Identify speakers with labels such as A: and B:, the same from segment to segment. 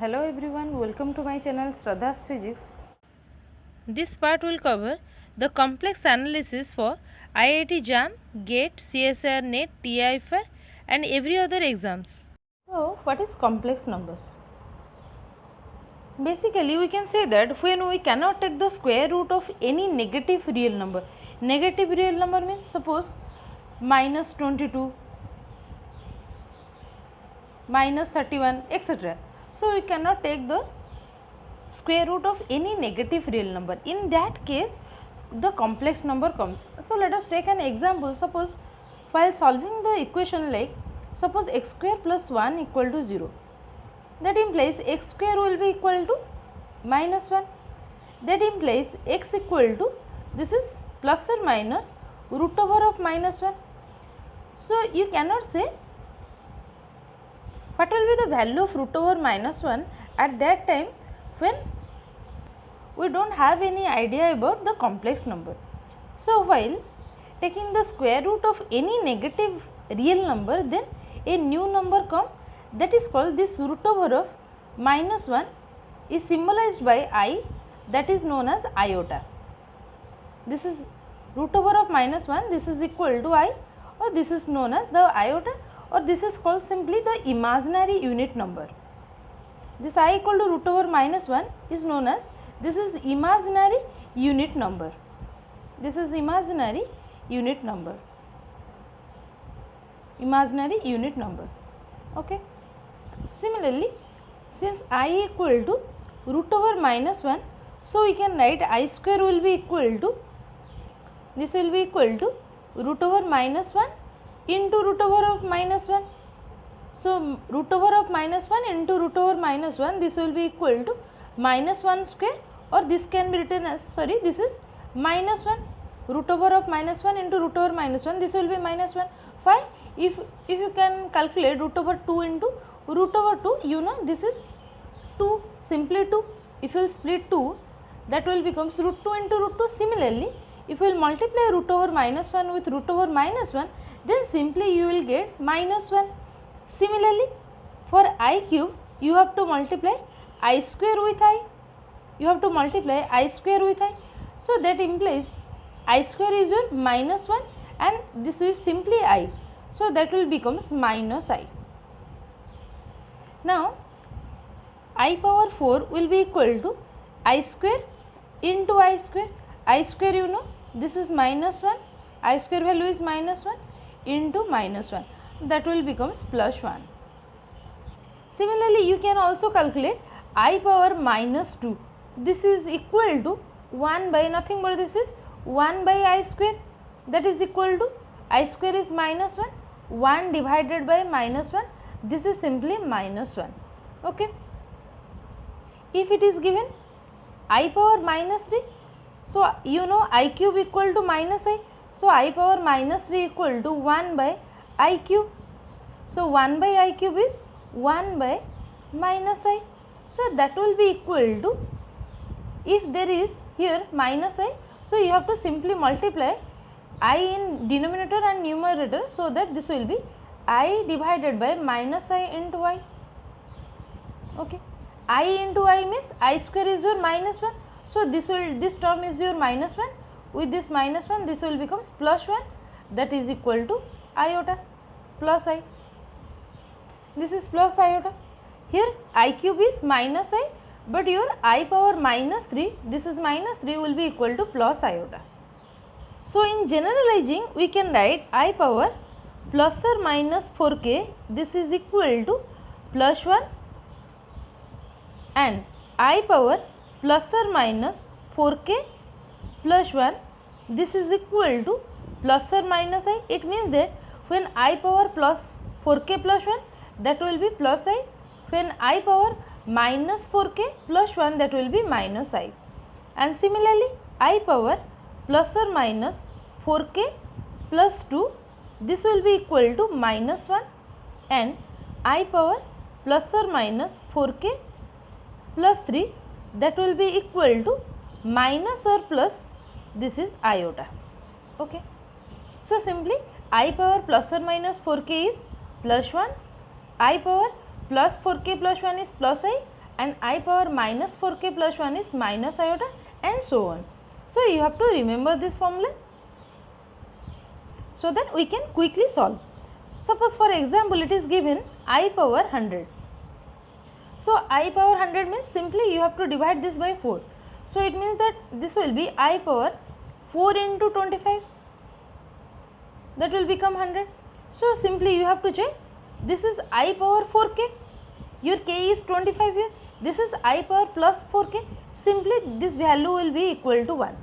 A: Hello everyone, welcome to my channel Shraddha's Physics.
B: This part will cover the complex analysis for IIT JAM, GATE, CSIR, NET, TIFR and every other exams.
A: So, what is complex numbers? Basically, we can say that when we cannot take the square root of any negative real number. Negative real number means suppose minus 22, minus 31, etc. So, we cannot take the square root of any negative real number. In that case, the complex number comes. So, let us take an example. Suppose while solving the equation like suppose x square plus 1 equal to 0, that implies x square will be equal to minus 1, that implies x equal to, this is plus or minus root over of minus 1. So, you cannot say what will be the value of root over minus 1 at that time when we do not have any idea about the complex number. So, while taking the square root of any negative real number, then a new number comes, that is called this root over of minus 1 is symbolized by I, that is known as iota. This is root over of minus 1, this is equal to I, or this is known as the iota, or this is called simply the imaginary unit number. This I equal to root over minus 1 is known as, this is imaginary unit number. This is imaginary unit number. Imaginary unit number. Okay. Similarly, since I equal to root over minus 1, so we can write I square will be equal to, this will be equal to root over minus 1 into root over of minus 1. So, root over of minus 1 into root over minus 1, this will be equal to minus 1 square, or this can be written as, sorry, this is minus 1, root over of minus 1 into root over minus 1, this will be minus 1. Why? If you can calculate root over 2 into root over 2, you know this is 2, simply 2. If you will split 2, that will become root 2 into root 2. Similarly, if you will multiply root over minus 1 with root over minus 1, then simply you will get minus 1. Similarly, for I cube, you have to multiply I square with I. You have to multiply I square with I. So, that implies I square is your minus 1 and this is simply I. So, that will becomes minus I. Now, I power 4 will be equal to I square into I square. I square, you know, this is minus 1, I square value is minus 1 into minus 1, that will becomes plus 1. Similarly, you can also calculate I power minus 2. This is equal to 1 by nothing but this is 1 by I square, that is equal to I square is minus 1, 1 divided by minus 1, this is simply minus 1. Okay. If it is given I power minus 3, so you know I cube equal to minus I, so I power minus 3 equal to 1 by I cube. So, 1 by I cube is 1 by minus I. So, that will be equal to, if there is here minus I, so you have to simply multiply I in denominator and numerator, so that this will be I divided by minus I into I. Okay. I into I means I square is your minus 1. So, this term is your minus 1. With this minus 1, this will becomes plus 1, that is equal to iota plus I. This is plus iota. Here I cube is minus I, but your I power minus 3, this is minus 3 will be equal to plus iota. So, in generalizing, we can write I power plus or minus 4k, this is equal to plus 1, and I power plus or minus 4k plus 1, this is equal to plus or minus I. It means that when I power plus 4k plus 1, that will be plus I. When I power minus 4k plus 1, that will be minus I. And similarly, I power plus or minus 4k plus 2, this will be equal to minus 1, and I power plus or minus 4k plus 3, that will be equal to minus or plus, this is iota. Okay. So, simply I power plus or minus 4k is plus 1, I power plus 4k plus 1 is plus I, and I power minus 4k plus 1 is minus iota, and so on. So you have to remember this formula so that we can quickly solve. Suppose for example it is given I power 100. So I power 100 means simply you have to divide this by 4. So it means that this will be I power 4 into 25. That will become 100. So simply you have to check, this is I power 4k. Your k is 25 here. This is I power plus 4k. Simply this value will be equal to 1.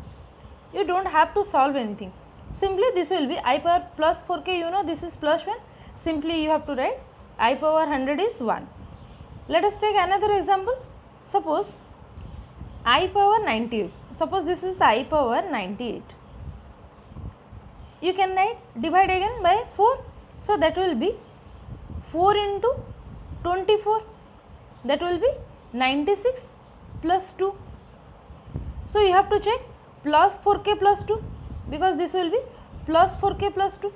A: You don't have to solve anything. Simply this will be I power plus 4k, you know this is plus 1. Simply you have to write I power 100 is 1. Let us take another example. Suppose I power 98. Suppose this is I power 98. You can write, divide again by 4. So that will be 4 into 24. That will be 96 plus 2. So you have to check plus 4k plus 2, because this will be plus 4k plus 2.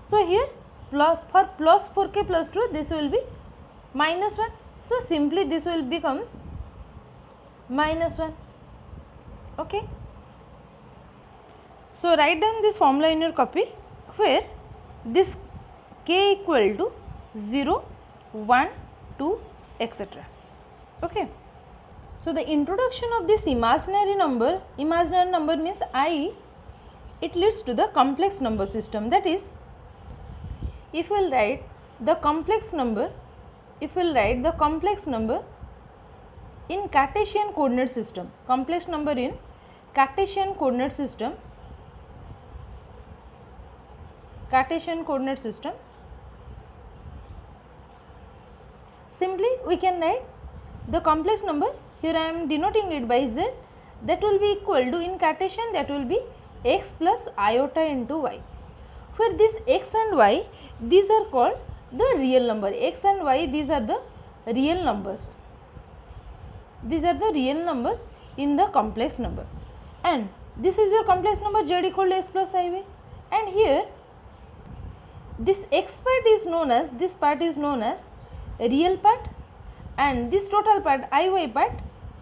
A: So here for plus 4k plus 2 this will be minus 1. So simply this will becomes minus 1. Okay. So write down this formula in your copy, where this k equal to 0, 1, 2, etc. Okay. So the introduction of this imaginary number means I, it leads to the complex number system. That is, if we will write the complex number, in Cartesian coordinate system, complex number in Cartesian coordinate system, simply we can write the complex number, here I am denoting it by z, that will be equal to, in Cartesian, that will be x plus iota into y, where this x and y, these are called the real number. X and y, these are the real numbers. These are the real numbers in the complex number, and this is your complex number z equal to s plus iy, and here this x part is known as, real part, and this total part iy part,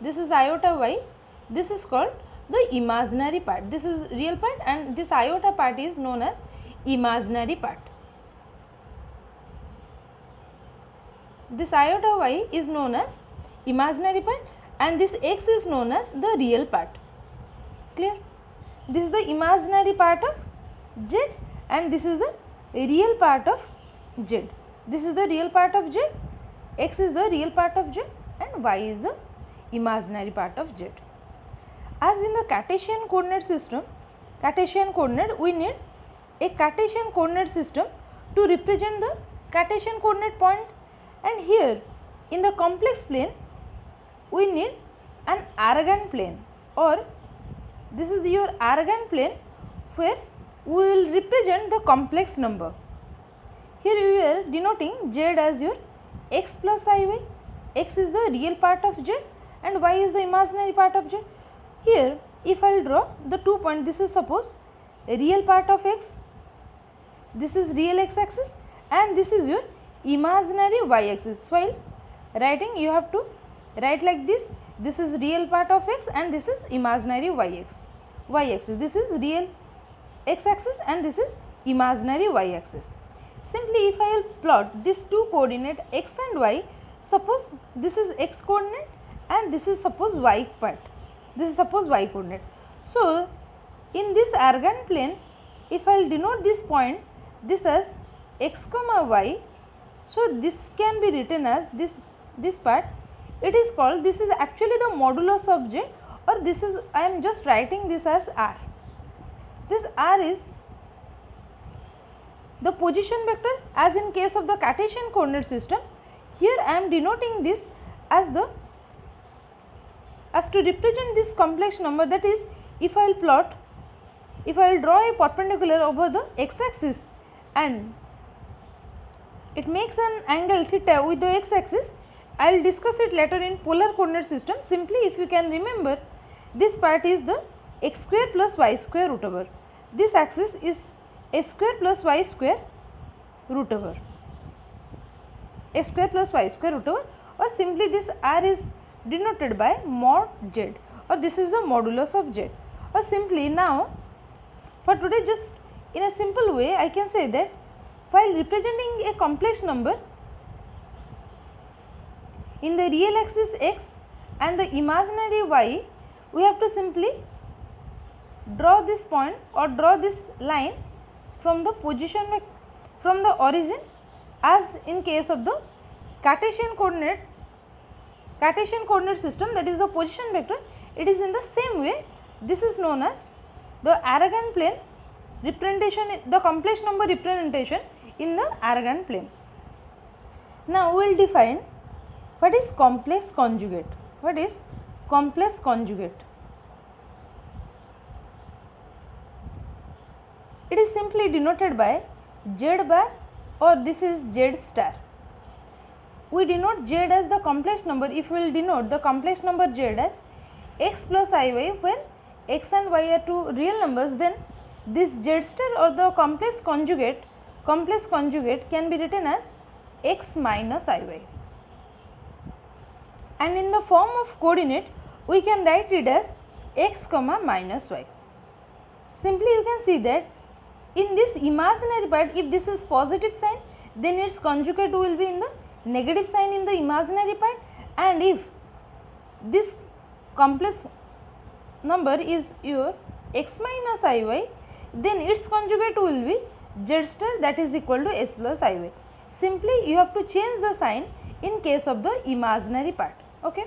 A: this is iota y, this is called the imaginary part. This is real part and this iota part is known as imaginary part. This iota y is known as imaginary part and this x is known as the real part. Clear? This is the imaginary part of z and this is the real part of z. This is the real part of z, x is the real part of z and y is the imaginary part of z. As in the Cartesian coordinate system, we need a Cartesian coordinate system to represent the Cartesian coordinate point, and here in the complex plane we need an Argand plane, or this is your Argand plane where we will represent the complex number. Here we are denoting z as your x plus iy. X is the real part of z and y is the imaginary part of z. Here if I will draw the 2 points, this is suppose real part of x, this is real x axis and this is your imaginary y axis. While writing you have to write like this, this is real part of x and this is imaginary y axis. This is real x axis and this is imaginary y axis. Simply if I will plot these two coordinate x and y, suppose this is x coordinate and this is suppose y part, this is suppose y coordinate. So in this Argand plane, if I will denote this point, this as x comma y, so this can be written as this part, it is called, this is actually the modulus of z, or this is, I am just writing this as r. This r is the position vector as in case of the Cartesian coordinate system. Here I am denoting this as to represent this complex number, that is if I will draw a perpendicular over the x axis and it makes an angle theta with the x axis, I will discuss it later in polar coordinate system. Simply if you can remember, this part is the x square plus y square root over, this axis is x square plus y square root over, x square plus y square root over, or simply this r is denoted by mod z, or this is the modulus of z. Or simply now for today, just in a simple way I can say that while representing a complex number in the real axis x and the imaginary y, we have to simply draw this point or draw this line from the position from the origin, as in case of the Cartesian coordinate system, that is the position vector. It is in the same way. This is known as the Argand plane representation, the complex number representation in the Argand plane. Now we will define what is complex conjugate. What is complex conjugate? It is simply denoted by z bar, or this is z star. We denote z as the complex number. If we will denote the complex number z as x plus iy, when x and y are two real numbers, then this z star or the complex conjugate can be written as x minus iy. And in the form of coordinate, we can write it as x comma minus y. Simply you can see that in this imaginary part, if this is positive sign, then its conjugate will be in the negative sign in the imaginary part, and if this complex number is your x minus iy, then its conjugate will be z star, that is equal to s plus iy. Simply you have to change the sign in case of the imaginary part. Okay.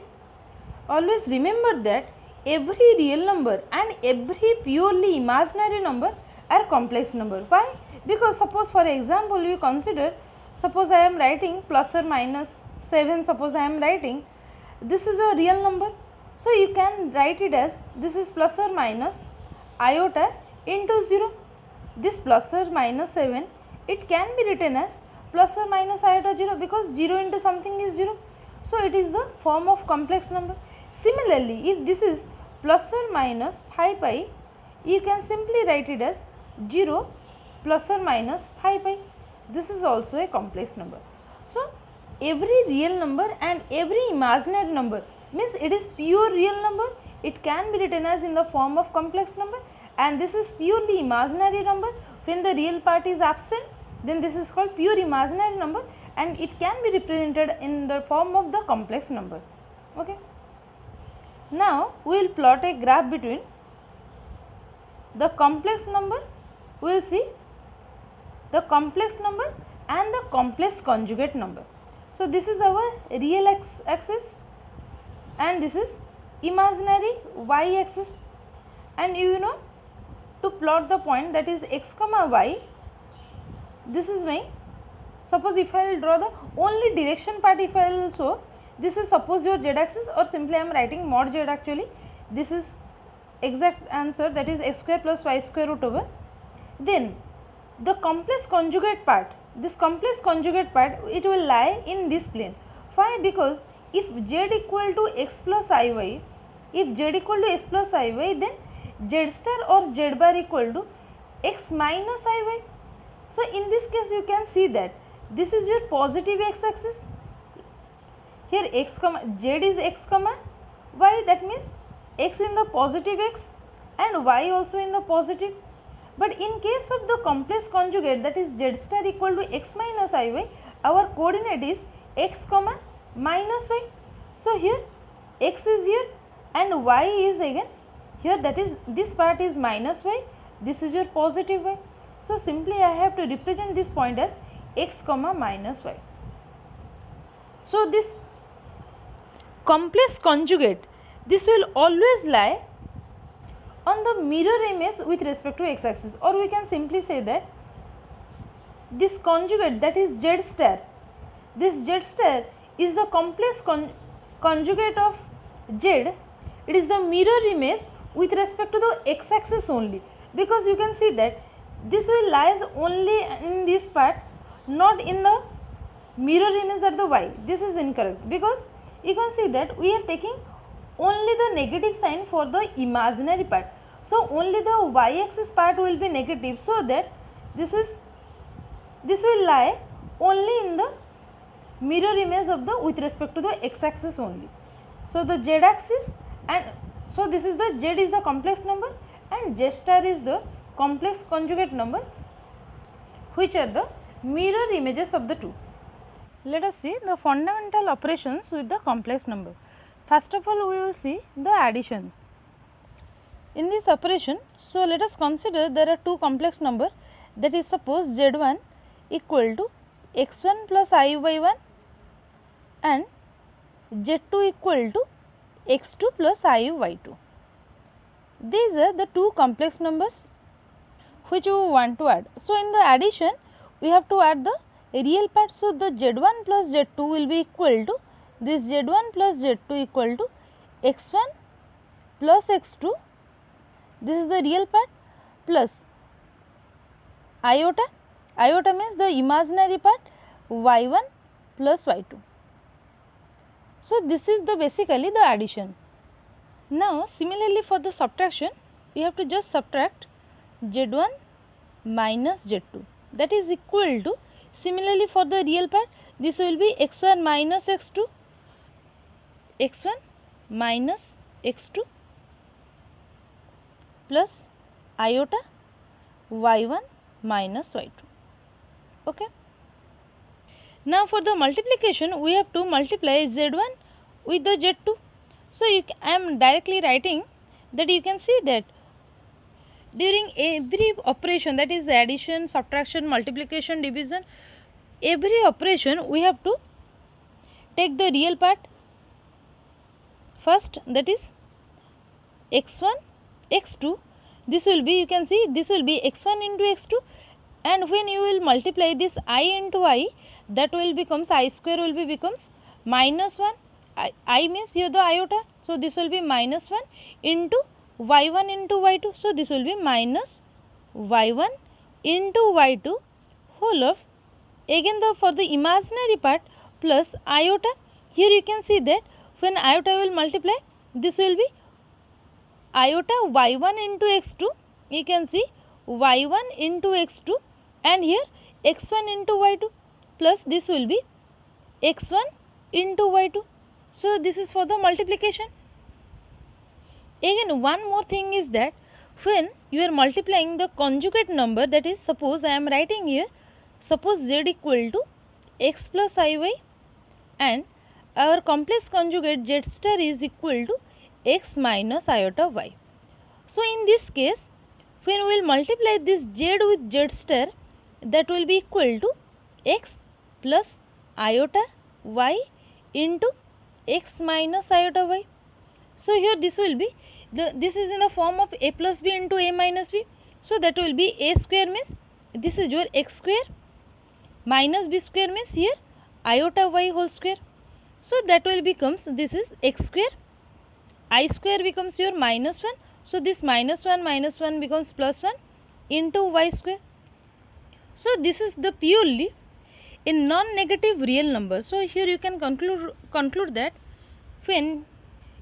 A: Always remember that every real number and every purely imaginary number are complex number. Why? Because suppose for example you consider, suppose I am writing plus or minus 7, suppose I am writing, this is a real number. So you can write it as this is plus or minus iota into 0. This plus or minus 7, it can be written as plus or minus iota 0, because 0 into something is 0. So it is the form of complex number. Similarly, if this is plus or minus 5 pi, you can simply write it as 0 plus or minus 5 pi. This is also a complex number. So every real number and every imaginary number means it is pure real number. It can be written as in the form of complex number, and this is purely imaginary number. When the real part is absent, then this is called pure imaginary number, and it can be represented in the form of the complex number. Okay. Now we will plot a graph between the complex number, we will see the complex number and the complex conjugate number. So this is our real axis and this is imaginary y axis, and you know to plot the point, that is x comma y, this is my, suppose if I will draw the only direction part, if I will show, this is suppose your z axis, or simply I am writing mod z actually, this is exact answer, that is x square plus y square root over. Then the complex conjugate part, this complex conjugate part, it will lie in this plane. Why? Because if z equal to x plus iy, if z equal to x plus iy, then z star or z bar equal to x minus iy. So in this case you can see that this is your positive x axis. Here x comma z is x comma y, that means x in the positive x and y also in the positive. But in case of the complex conjugate, that is z star equal to x minus iy, our coordinate is x comma minus y. So here x is here and y is again here, that is this part is minus y, this is your positive y. So simply I have to represent this point as x comma minus y. So this complex conjugate, this will always lie on the mirror image with respect to x axis, or we can simply say that this conjugate, that is z star, this z star is the complex conjugate of z. It is the mirror image with respect to the x axis only, because you can see that this will lies only in this part, not in the mirror image at the y. This is incorrect, because you can see that we are taking only the negative sign for the imaginary part. So only the y axis part will be negative, so that this will lie only in the mirror image of the with respect to the x axis only. So the z axis, and so this is the z is the complex number and z star is the complex conjugate number, which are the mirror images of the two. Let us see the fundamental operations with the complex number. First of all, we will see the addition. In this operation, so let us consider there are two complex number, that is suppose z1 equal to x1 plus I by 1 and z2 equal to x2 plus I by 2. These are the two complex numbers which we want to add. So in the addition, we have to add the real part. So the z1 plus z2 will be equal to this z1 plus z2 equal to x1 plus x2, this is the real part, plus iota, iota means the imaginary part, y1 plus y2. So this is the basically the addition. Now similarly for the subtraction, we have to just subtract z1 minus z2, that is equal to, similarly for the real part, this will be x1 minus x2, x1 minus x2 plus iota y1 minus y2. Okay. Now for the multiplication, we have to multiply z1 with the z2. So I am directly writing that you can see that during every operation, that is addition, subtraction, multiplication, division, every operation we have to take the real part first, that is x1 x2, this will be, you can see this will be x1 into x2, and when you will multiply this I into I, that will becomes I square will be becomes minus 1, I means here the iota, so this will be minus 1 into y1 into y2, so this will be minus y1 into y2 whole of, again the for the imaginary part plus iota, here you can see that when iota will multiply, this will be iota y1 into x2, you can see y1 into x2, and here x1 into y2 plus this will be x1 into y2. So this is for the multiplication. Again one more thing is that when you are multiplying the conjugate number, that is suppose I am writing here, suppose z equal to x plus iy and our complex conjugate z star is equal to x minus iota y. So in this case, when we will multiply this z with z star, that will be equal to x plus iota y into x minus iota y. So here this will be, this is in the form of a plus b into a minus b. So that will be a square means this is your x square minus b square means here iota y whole square. So that will becomes, this is x square, I square becomes your minus 1. So this minus 1 becomes plus 1 into y square. So this is the purely a non-negative real number. So here you can conclude that when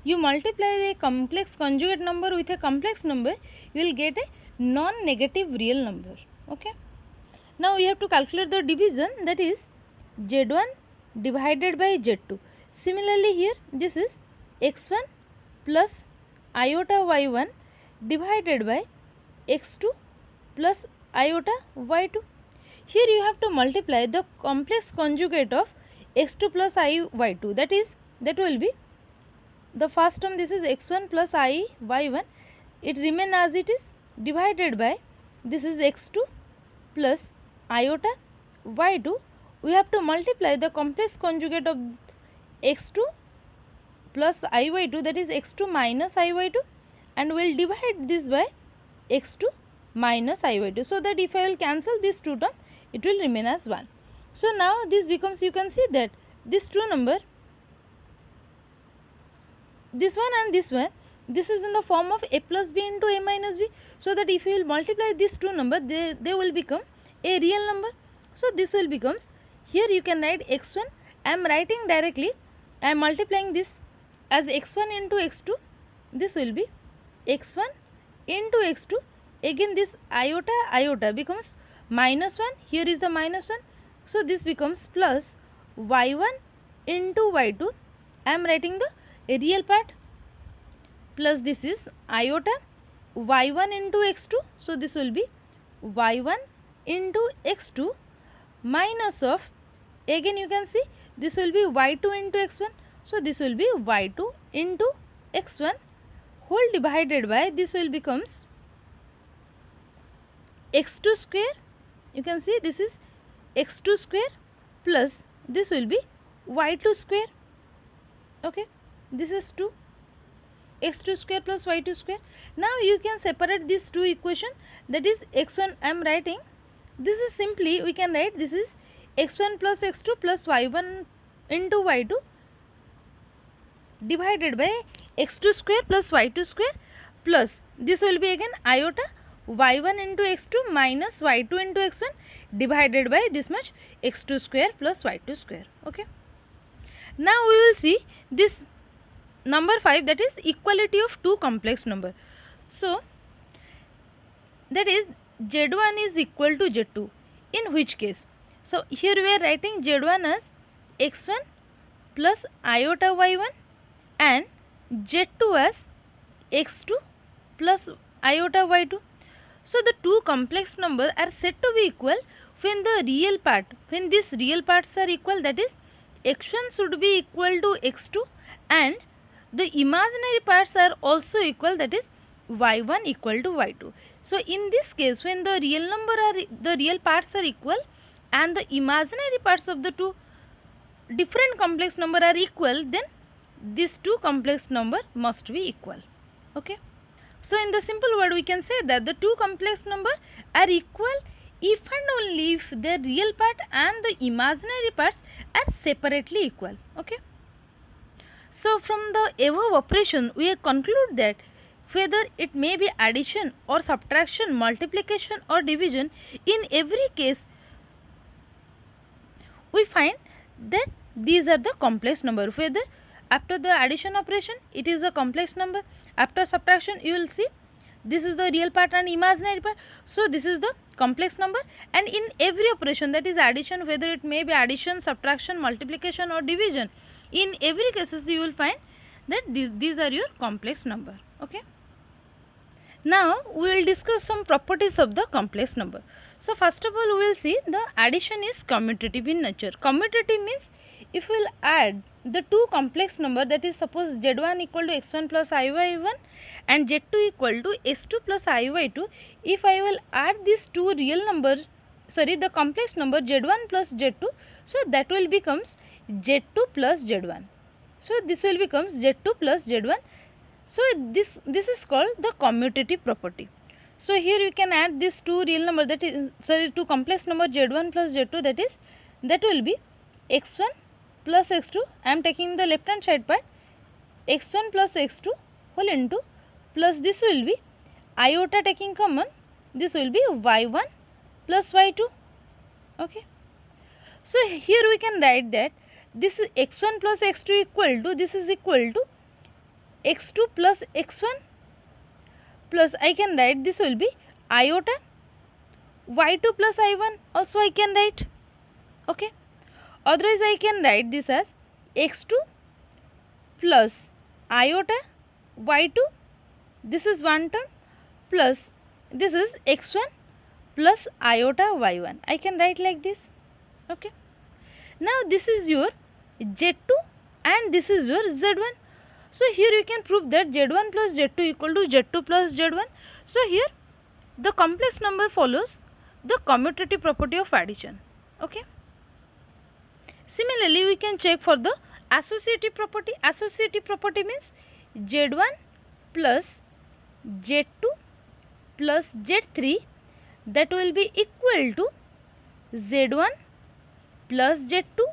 A: you multiply a complex conjugate number with a complex number, you will get a non-negative real number. Okay. Now we have to calculate the division, that is z1 divided by z2. Similarly here this is x1 plus iota y1 divided by x2 plus iota y2. Here you have to multiply the complex conjugate of x2 plus I y2, that is, that will be the first term, this is x1 plus I y1, it remain as it is, divided by this is x2 plus iota y2. We have to multiply the complex conjugate of x2 plus I y2, that is x2 minus I y2, and we will divide this by x2 minus I by 2. So that if I will cancel this two term, it will remain as 1. So now this becomes, you can see that this two number, this one and this one, this is in the form of a plus b into a minus b. So that if you will multiply these two number, they will become a real number. So this will becomes, here you can write x1, I am writing directly, I am multiplying this as x1 into x2, this will be x1 into x2, again this iota becomes minus 1, here is the minus 1, so this becomes plus y1 into y2, I am writing the a real part, plus this is iota y1 into x2. So this will be y1 into x2 minus of, again you can see this will be y2 into x1. So this will be y2 into x1 whole divided by, this will becomes x2 square. You can see this is x2 square plus this will be y2 square. Okay, this is 2, x2 square plus y2 square. Now you can separate these two equation, that is x1 I am writing, this is simply we can write this is x1 plus x2 plus y1 into y2 divided by x2 square plus y2 square, plus this will be again iota y1 into x2 minus y2 into x1 divided by this much x2 square plus y2 square. Okay, now we will see this number 5, that is equality of two complex number. So that is z1 is equal to z2, in which case, so here we are writing z1 as x1 plus iota y1 and z2 as x2 plus iota y2. So the two complex numbers are said to be equal when the real part, when these real parts are equal, that is x1 should be equal to x2 and the imaginary parts are also equal, that is y1 equal to y2. So in this case, when the real parts are equal and the imaginary parts of the two different complex number are equal, then these two complex number must be equal. Okay, so in the simple word we can say that the two complex number are equal if and only if their real part and the imaginary parts are separately equal. Okay, so from the above operation we conclude that whether it may be addition or subtraction, multiplication or division, in every case we find that these are the complex number. Whether after the addition operation it is a complex number, after subtraction you will see this is the real part and imaginary part, so this is the complex number, and in every operation, that is addition, whether it may be addition, subtraction, multiplication or division, in every cases you will find that these are your complex number. Okay, now we will discuss some properties of the complex number. So first of all we will see the addition is commutative in nature. Commutative means if we will add the two complex number, that is suppose z1 equal to x1 plus iy1 and z2 equal to x2 plus iy2, if I will add these two real number, sorry, the complex number z1 plus z2, so that will becomes z2 plus z1. So this will becomes z2 plus z1. So this is called the commutative property. So here you can add these two real number, that is sorry, two complex number z1 plus z2, that will be x1 plus x2, I am taking the left hand side part, x1 plus x2 whole into, plus this will be iota taking common, this will be y1 plus y2. Okay, so here we can write that this is x1 plus x2 equal to, this is equal to x2 plus x1, plus I can write this will be iota y2 plus i1 also I can write. Okay, otherwise I can write this as x2 plus iota y2, this is one term, plus this is x1 plus iota y1, I can write like this. Okay, now this is your z2 and this is your z1. So here you can prove that z1 plus z2 equal to z2 plus z1. So here the complex number follows the commutative property of addition. Okay, similarly we can check for the associative property. Associative property means z1 plus z2 plus z3, that will be equal to z1 plus z2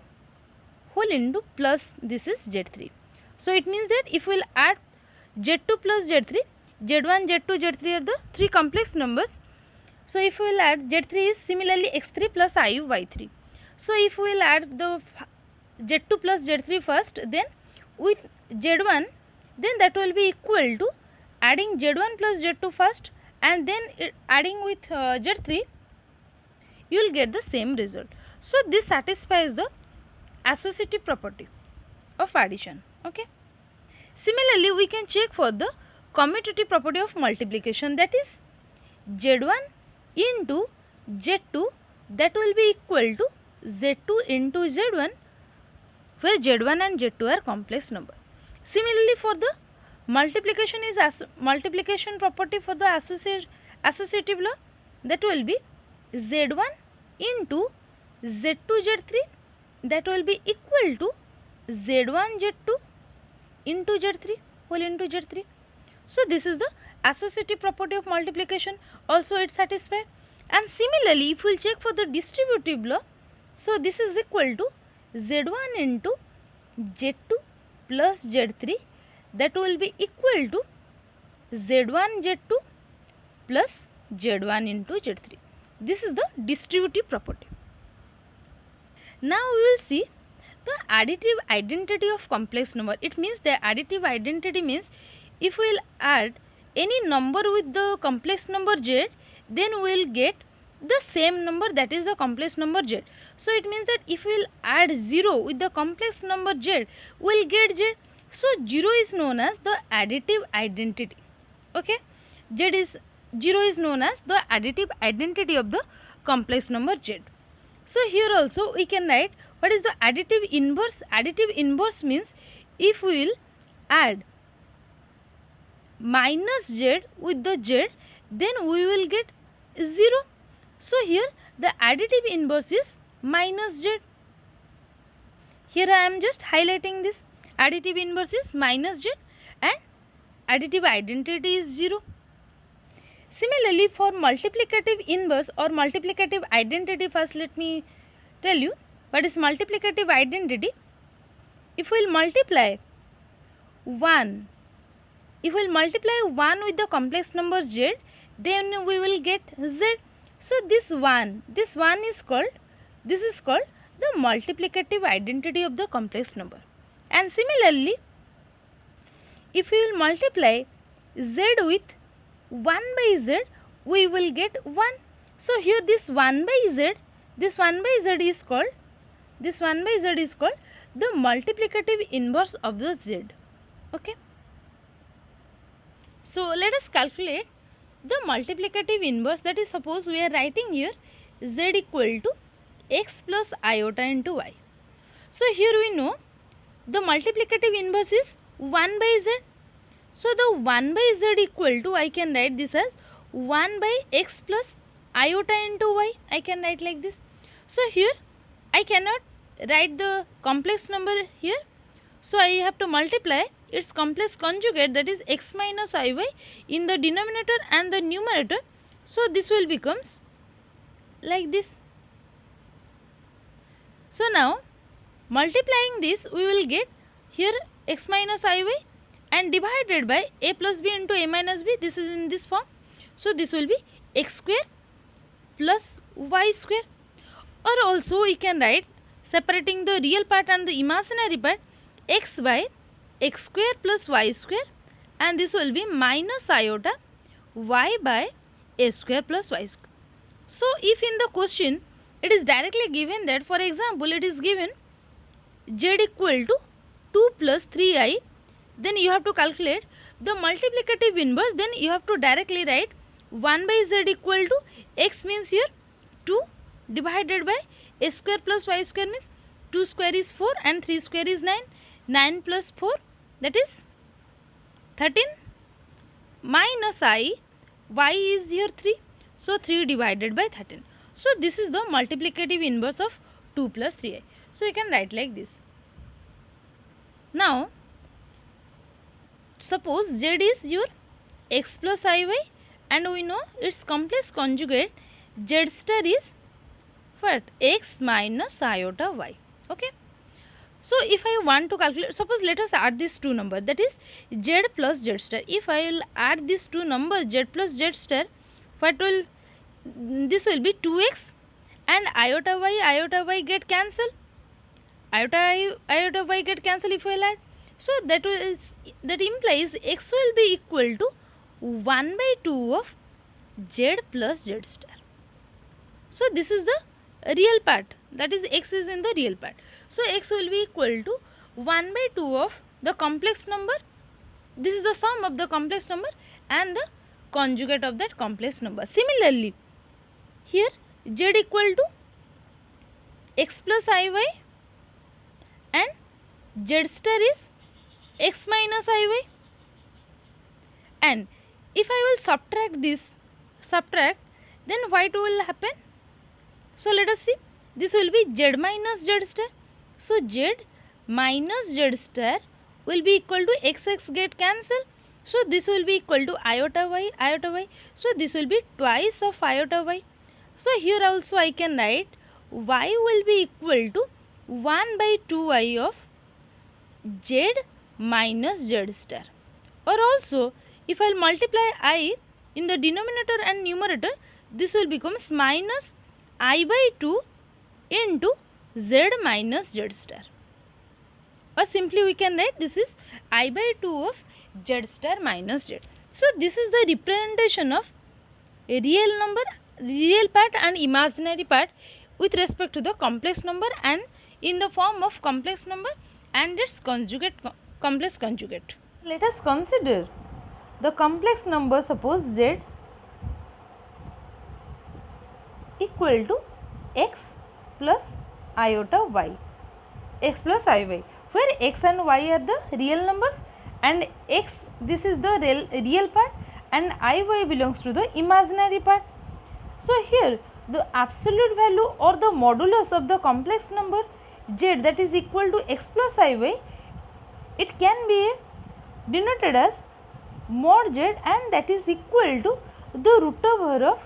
A: whole into plus this is z3. So it means that if we will add z2 plus z3, z1, z2, z3 are the three complex numbers. So if we will add z3 is similarly x3 plus y3. So if we will add the z2 plus z3 first, then with z1, then that will be equal to adding z1 plus z2 first and then adding with z3, you will get the same result. So this satisfies the associative property of addition. Okay, Similarly, we can check for the commutative property of multiplication, that is Z1 into Z2, that will be equal to Z2 into Z1, where Z1 and Z2 are complex number. Similarly, for the multiplication property for the associative law, that will be Z1 into Z2 Z3, that will be equal to Z1 Z2 into Z3 whole into Z3. So this is the associative property of multiplication, also it satisfies. And similarly, if we will check for the distributive law, so this is equal to Z1 into Z2 plus Z3, that will be equal to Z1 Z2 plus Z1 into Z3. This is the distributive property. Now we will see the additive identity of complex number. It means the additive identity means if we will add any number with the complex number Z, then we will get the same number, that is the complex number Z. So it means that if we will add 0 with the complex number Z, we will get Z. So 0 is known as the additive identity. Okay, 0 is known as the additive identity of the complex number Z. So here also we can write what is the additive inverse. Additive inverse means if we will add minus Z with the Z, then we will get 0. So here the additive inverse is minus Z. Here I am just highlighting this. Additive inverse is minus Z and additive identity is 0. Similarly, for multiplicative inverse or multiplicative identity, first let me tell you what is multiplicative identity. If we will multiply 1, if we will multiply 1 with the complex number Z, then we will get Z. So this one is called, this is called the multiplicative identity of the complex number. And similarly, if we will multiply Z with 1 by Z, we will get 1. So here this 1 by Z is called, the multiplicative inverse of the Z. Okay. So let us calculate the multiplicative inverse, that is, suppose we are writing here Z equal to x plus iota into y. So here we know the multiplicative inverse is 1 by Z. So the 1 by Z equal to, I can write this as 1 by x plus iota into y. I can write like this. So here I cannot write the complex number here. So I have to multiply its complex conjugate, that is x minus iy, in the denominator and the numerator. So this will becomes like this. So now multiplying this, we will get here x minus iy and divided by a plus b into a minus b. This is in this form. So this will be x square plus y square. Or also we can write, separating the real part and the imaginary part, x by x square plus y square, and this will be minus iota y by a square plus y square. So if in the question it is directly given that, for example, it is given z equal to 2 plus 3i, then you have to calculate the multiplicative inverse. Then you have to directly write 1 by z equal to x means here 2 divided by a square plus y square means 2 square is 4 and 3 square is 9. 9 plus 4, that is 13, minus I, y is here 3. So 3 divided by 13. So this is the multiplicative inverse of 2 plus 3i. So you can write like this. Now suppose z is your x plus iy, and we know its complex conjugate z star is what? X minus iota y. Okay. So if I want to calculate, suppose let us add these two numbers, that is z plus z star. If I will add these two numbers z plus z star, what will, this will be 2x and iota y get cancelled. Iota y get cancelled if I will add. So that implies x will be equal to 1 by 2 of z plus z star. So this is the real part, that is x is in the real part. So x will be equal to 1 by 2 of the complex number This is the sum of the complex number and the conjugate of that complex number. Similarly, here z equal to x plus iy and z star is x minus iy, and if I will subtract, then what will happen? So let us see, this will be z minus z star. So z minus z star will be equal to x get cancelled. So this will be equal to iota y. So this will be twice of iota y. So here also I can write y will be equal to 1 by 2y of z minus z star. Or also if I will multiply I in the denominator and numerator, this will becomes minus I by 2 into z minus z star. Or simply we can write this is I by 2 of z star minus z. So this is the representation of a real part and imaginary part with respect to the complex number and in the form of complex number and its complex conjugate. Let us consider the complex number, suppose z equal to x plus iota y, x plus iy, where x and y are the real numbers and x, this is the real part, and iy belongs to the imaginary part. So here the absolute value or the modulus of the complex number z, that is equal to x plus iy, it can be denoted as mod z, and that is equal to the root over of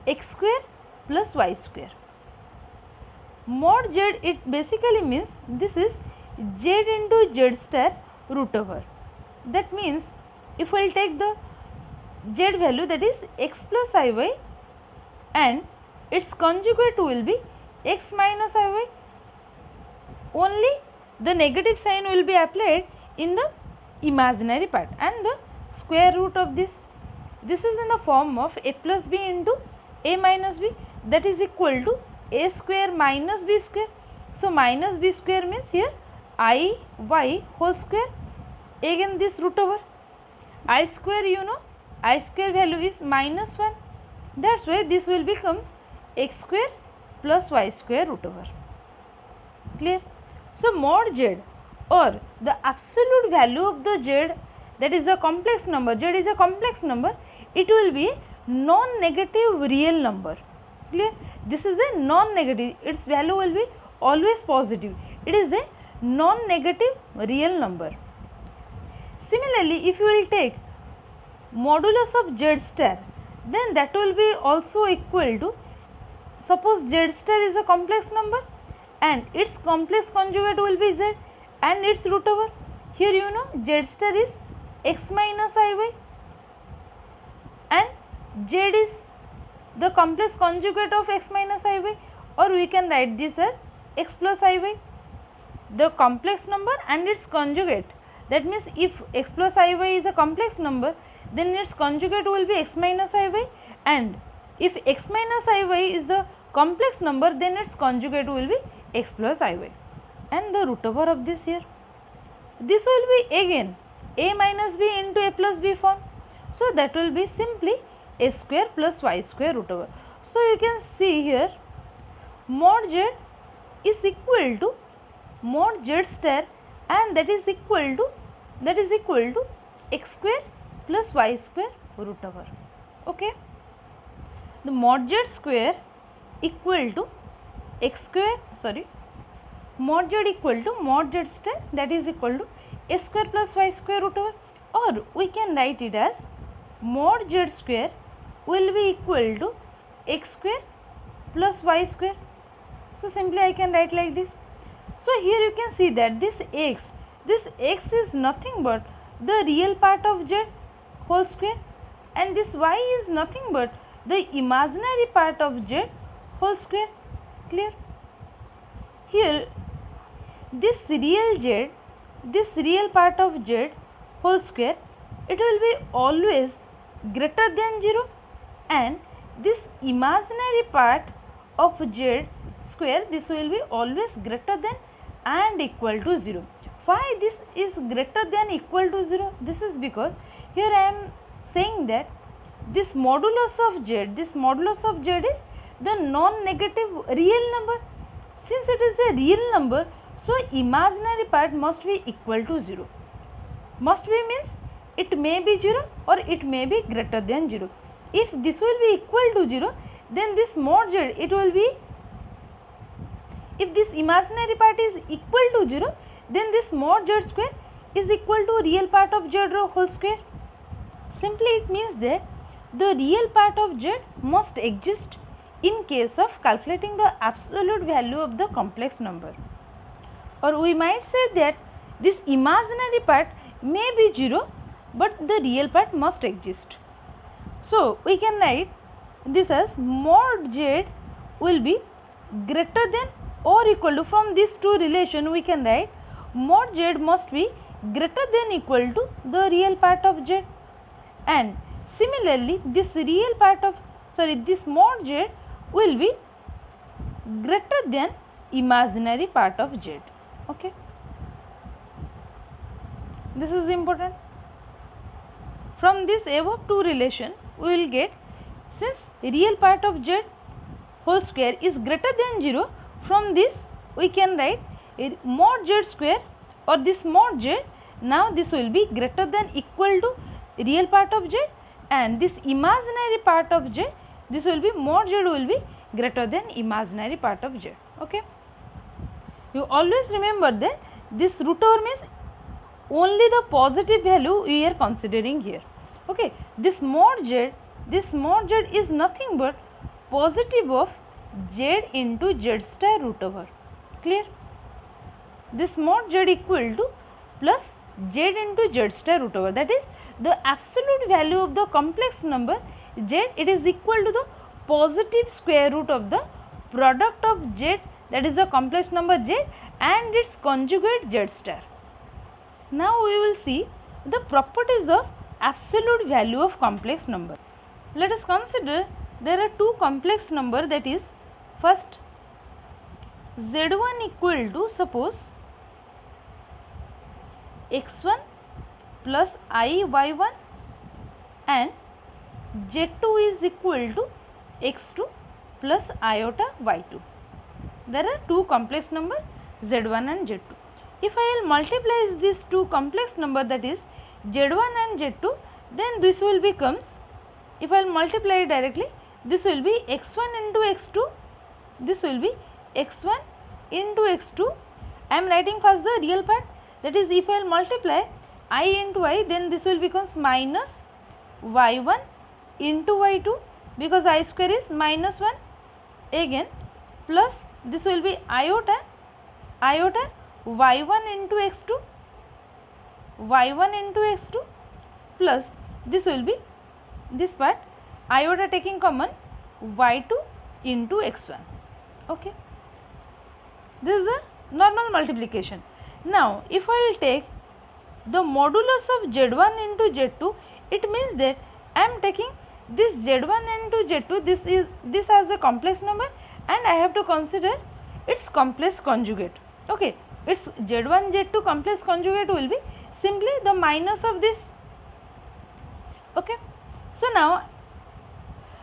A: x square plus y square. Mod z, it basically means this is z into z star root over. That means if we will take the z value, that is x plus iy, and its conjugate will be x minus iy, only the negative sign will be applied in the imaginary part and the square root of this. This is in the form of a plus b into a minus b, that is equal to a square minus b square. So minus b square means here I y whole square, again this root over I square, you know I square value is minus 1, that's why this will becomes x square plus y square root over. Clear? So mod z, or the absolute value of the z, that is a complex number, z is a complex number, it will be non-negative real number. Clear? This is a non-negative, its value will be always positive, it is a non-negative real number. Similarly, if you will take modulus of z star, then that will be also equal to, suppose z star is a complex number and its complex conjugate will be z and its root over. Here you know z star is x minus iy and z is the complex conjugate of x minus iy, or we can write this as x plus iy. The complex number and its conjugate, that means if x plus iy is a complex number, then its conjugate will be x minus iy, and if x minus iy is the complex number, then its conjugate will be x plus iy, and the root over of this here. This will be again a minus b into a plus b form. So that will be simply a square plus y square root over. So you can see here mod z is equal to mod z star, and that is equal to x square plus y square root over. Okay. The mod z square equal to x square, mod z equal to mod z star, that is equal to a square plus y square root over, or we can write it as mod z square will be equal to x square plus y square. So simply I can write like this. So here you can see that this x is nothing but the real part of z whole square, and this y is nothing but the imaginary part of z whole square. Clear? Here this real part of z whole square, it will be always greater than 0, and this imaginary part of z square, this will be always greater than and equal to 0. Why this is greater than equal to 0? This is because here I am saying that this modulus of z is the non-negative real number. Since it is a real number, so imaginary part must be equal to 0. Must be means it may be 0 or it may be greater than 0. If this will be equal to 0, then this mod z, it will be, if this imaginary part is equal to 0, then this mod z square is equal to real part of z whole square. Simply it means that the real part of z must exist in case of calculating the absolute value of the complex number. Or we might say that this imaginary part may be 0, but the real part must exist. So we can write this as mod z will be greater than or equal to, from these two relation we can write mod z must be greater than equal to the real part of z, and similarly this mod z will be greater than imaginary part of z. Okay, this is important. From this above two relation we will get, since real part of z whole square is greater than 0, from this we can write mod z square or this mod z, now this will be greater than equal to real part of z, and this imaginary part of z, this will be mod z will be greater than imaginary part of z. Okay, you always remember that this root over means only the positive value we are considering here. Okay, this mod z is nothing but positive of z into z star root over. Clear? This mod z equal to plus z into z star root over, that is the absolute value of the complex number z, it is equal to the positive square root of the product of z, that is the complex number z, and its conjugate z star. Now we will see the properties of absolute value of complex number. Let us consider there are two complex number, that is first z1 equal to, suppose x1 plus I y1 and z2 is equal to x2 plus iota y2. There are two complex number z1 and z2. If I will multiply these two complex number, that is z1 and z2, then this will becomes, if I will multiply it directly, this will be x1 into x2, this will be x1 into x2. I am writing first the real part, that is if I will multiply I into I, then this will becomes minus y1 into y2, because I square is minus 1, again plus this will be iota y1 into x2, plus this will be this part iota taking common y2 into x1. Okay, this is a normal multiplication. Now if I will take the modulus of z1 into z2, it means that I am taking this z1 into z2, this as a complex number, and I have to consider its complex conjugate. Okay, its z1 z2 complex conjugate will be simply the minus of this. Okay, so now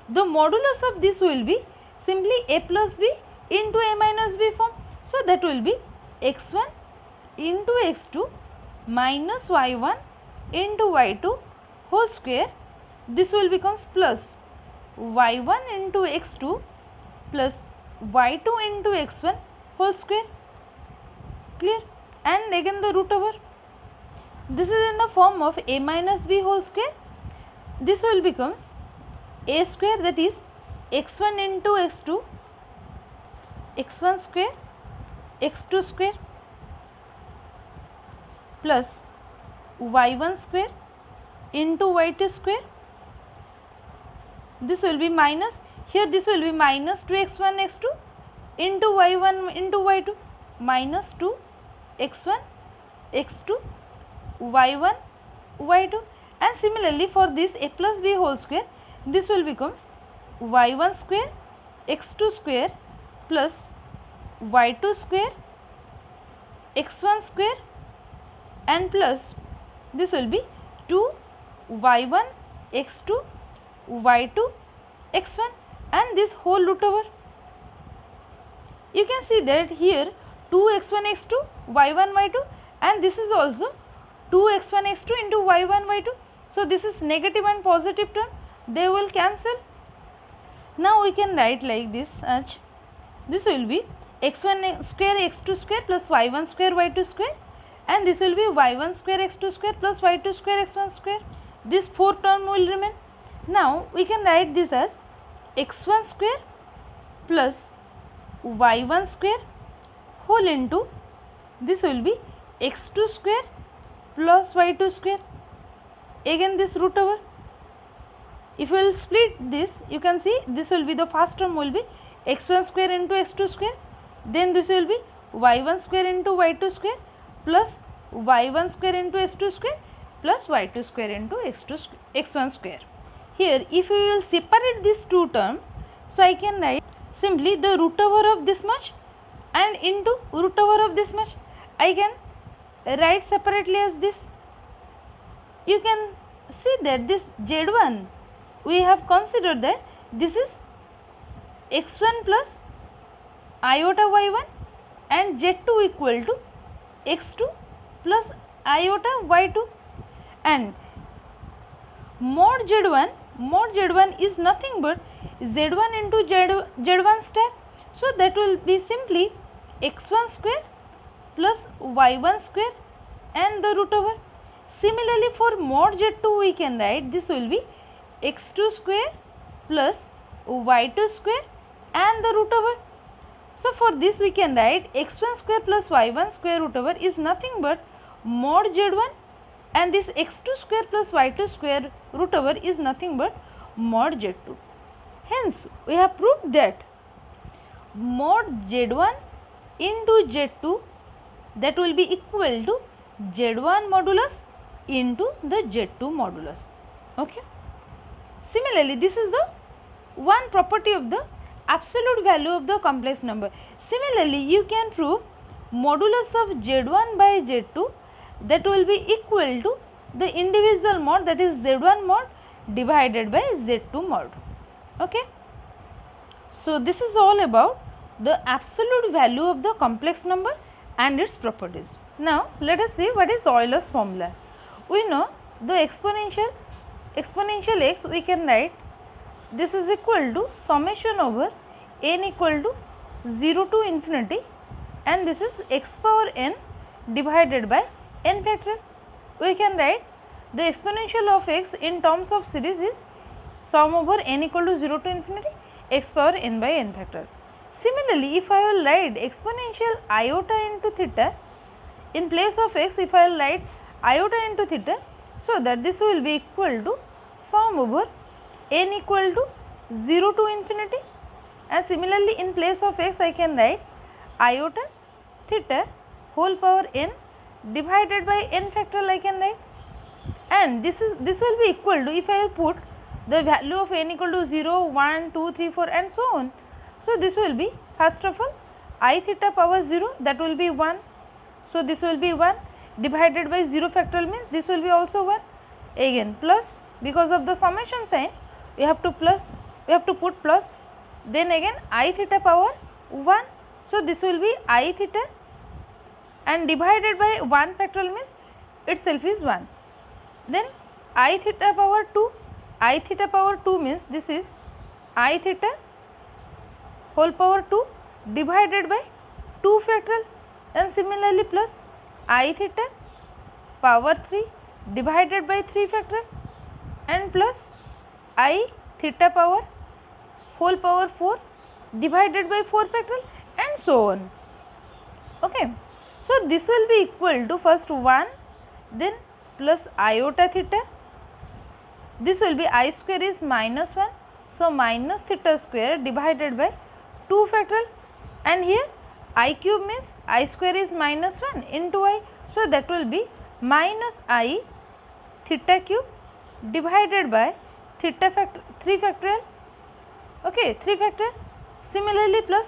A: the modulus of this will be simply a plus b into a minus b form. So that will be x1 into x2 minus y1 into y2 whole square. This will becomes plus y1 into x2 plus y2 into x1 whole square. Clear? And again the root over. This is in the form of a minus b whole square. This will becomes a square, that is x1 into x2, x1 square, x2 square plus y1 square into y2 square. This will be minus, here this will be minus 2x1 x2 into y1 into y2, minus 2 x1 x2 y1 y2, and similarly for this a plus b whole square, this will becomes y1 square x2 square plus y2 square x1 square and plus this will be 2 y1 x2 y2 x1 and this whole root over. You can see that here 2x1 x2 y1 y2 and this is also 2x1 x2 into y1 y2. So this is negative and positive term, they will cancel. Now we can write like this as this will be x1 square x2 square plus y1 square y2 square and this will be y1 square x2 square plus y2 square x1 square. This 4 term will remain. Now we can write this as x1 square plus y1 square whole into this will be x2 square plus y2 square, again this root over. If we will split this, you can see this will be the first term will be x1 square into x2 square, then this will be y1 square into y2 square plus y1 square into x2 square plus y2 square into x1 square. Here if we will separate these two terms, so I can write simply the root over of this much and into root over of this much. I can write separately as this. You can see that this z1 we have considered that this is x1 plus iota y1 and z2 equal to x2 plus iota y2 and mod z1 is nothing but z1 into z1 star. So that will be simply x1 square plus y1 square and the root over. Similarly for mod z2 we can write this will be x2 square plus y2 square and the root over. So for this we can write x1 square plus y1 square root over is nothing but mod z1 and this x2 square plus y2 square root over is nothing but mod z2. Hence we have proved that mod z1 into z2 that will be equal to z1 modulus into the z2 modulus. Okay. Similarly, this is the one property of the absolute value of the complex number. Similarly, you can prove modulus of z1 by z2 that will be equal to the individual mod, that is z1 mod divided by z2 mod. Okay. So this is all about the absolute value of the complex number and its properties. Now let us see what is Euler's formula. We know the exponential x we can write this is equal to summation over n equal to 0 to infinity and this is x power n divided by n factorial. We can write the exponential of x in terms of series is sum over n equal to 0 to infinity x power n by n factorial. Similarly, if I will write exponential iota into theta in place of x, if I will write iota into theta, so that this will be equal to sum over n equal to 0 to infinity, and similarly in place of x I can write iota theta whole power n divided by n factorial I can write, and this will be equal to, if I will put the value of n equal to 0, 1, 2, 3, 4 and so on. So this will be first of all I theta power 0, that will be 1. So this will be 1 divided by 0 factorial means this will be also 1, again plus, because of the summation sign we have to put plus, then again I theta power 1. So this will be I theta and divided by 1 factorial means itself is 1. Then I theta power 2 means this is I theta whole power 2 divided by 2 factorial, and similarly plus I theta power 3 divided by 3 factorial and plus I theta power whole power 4 divided by 4 factorial and so on. Okay. So this will be equal to first 1, then plus iota theta, this will be I square is minus 1, so minus theta square divided by 2 factorial, and here I cube means I square is minus 1 into I, so that will be minus I theta cube divided by theta 3 factorial, okay, 3 factorial. Similarly plus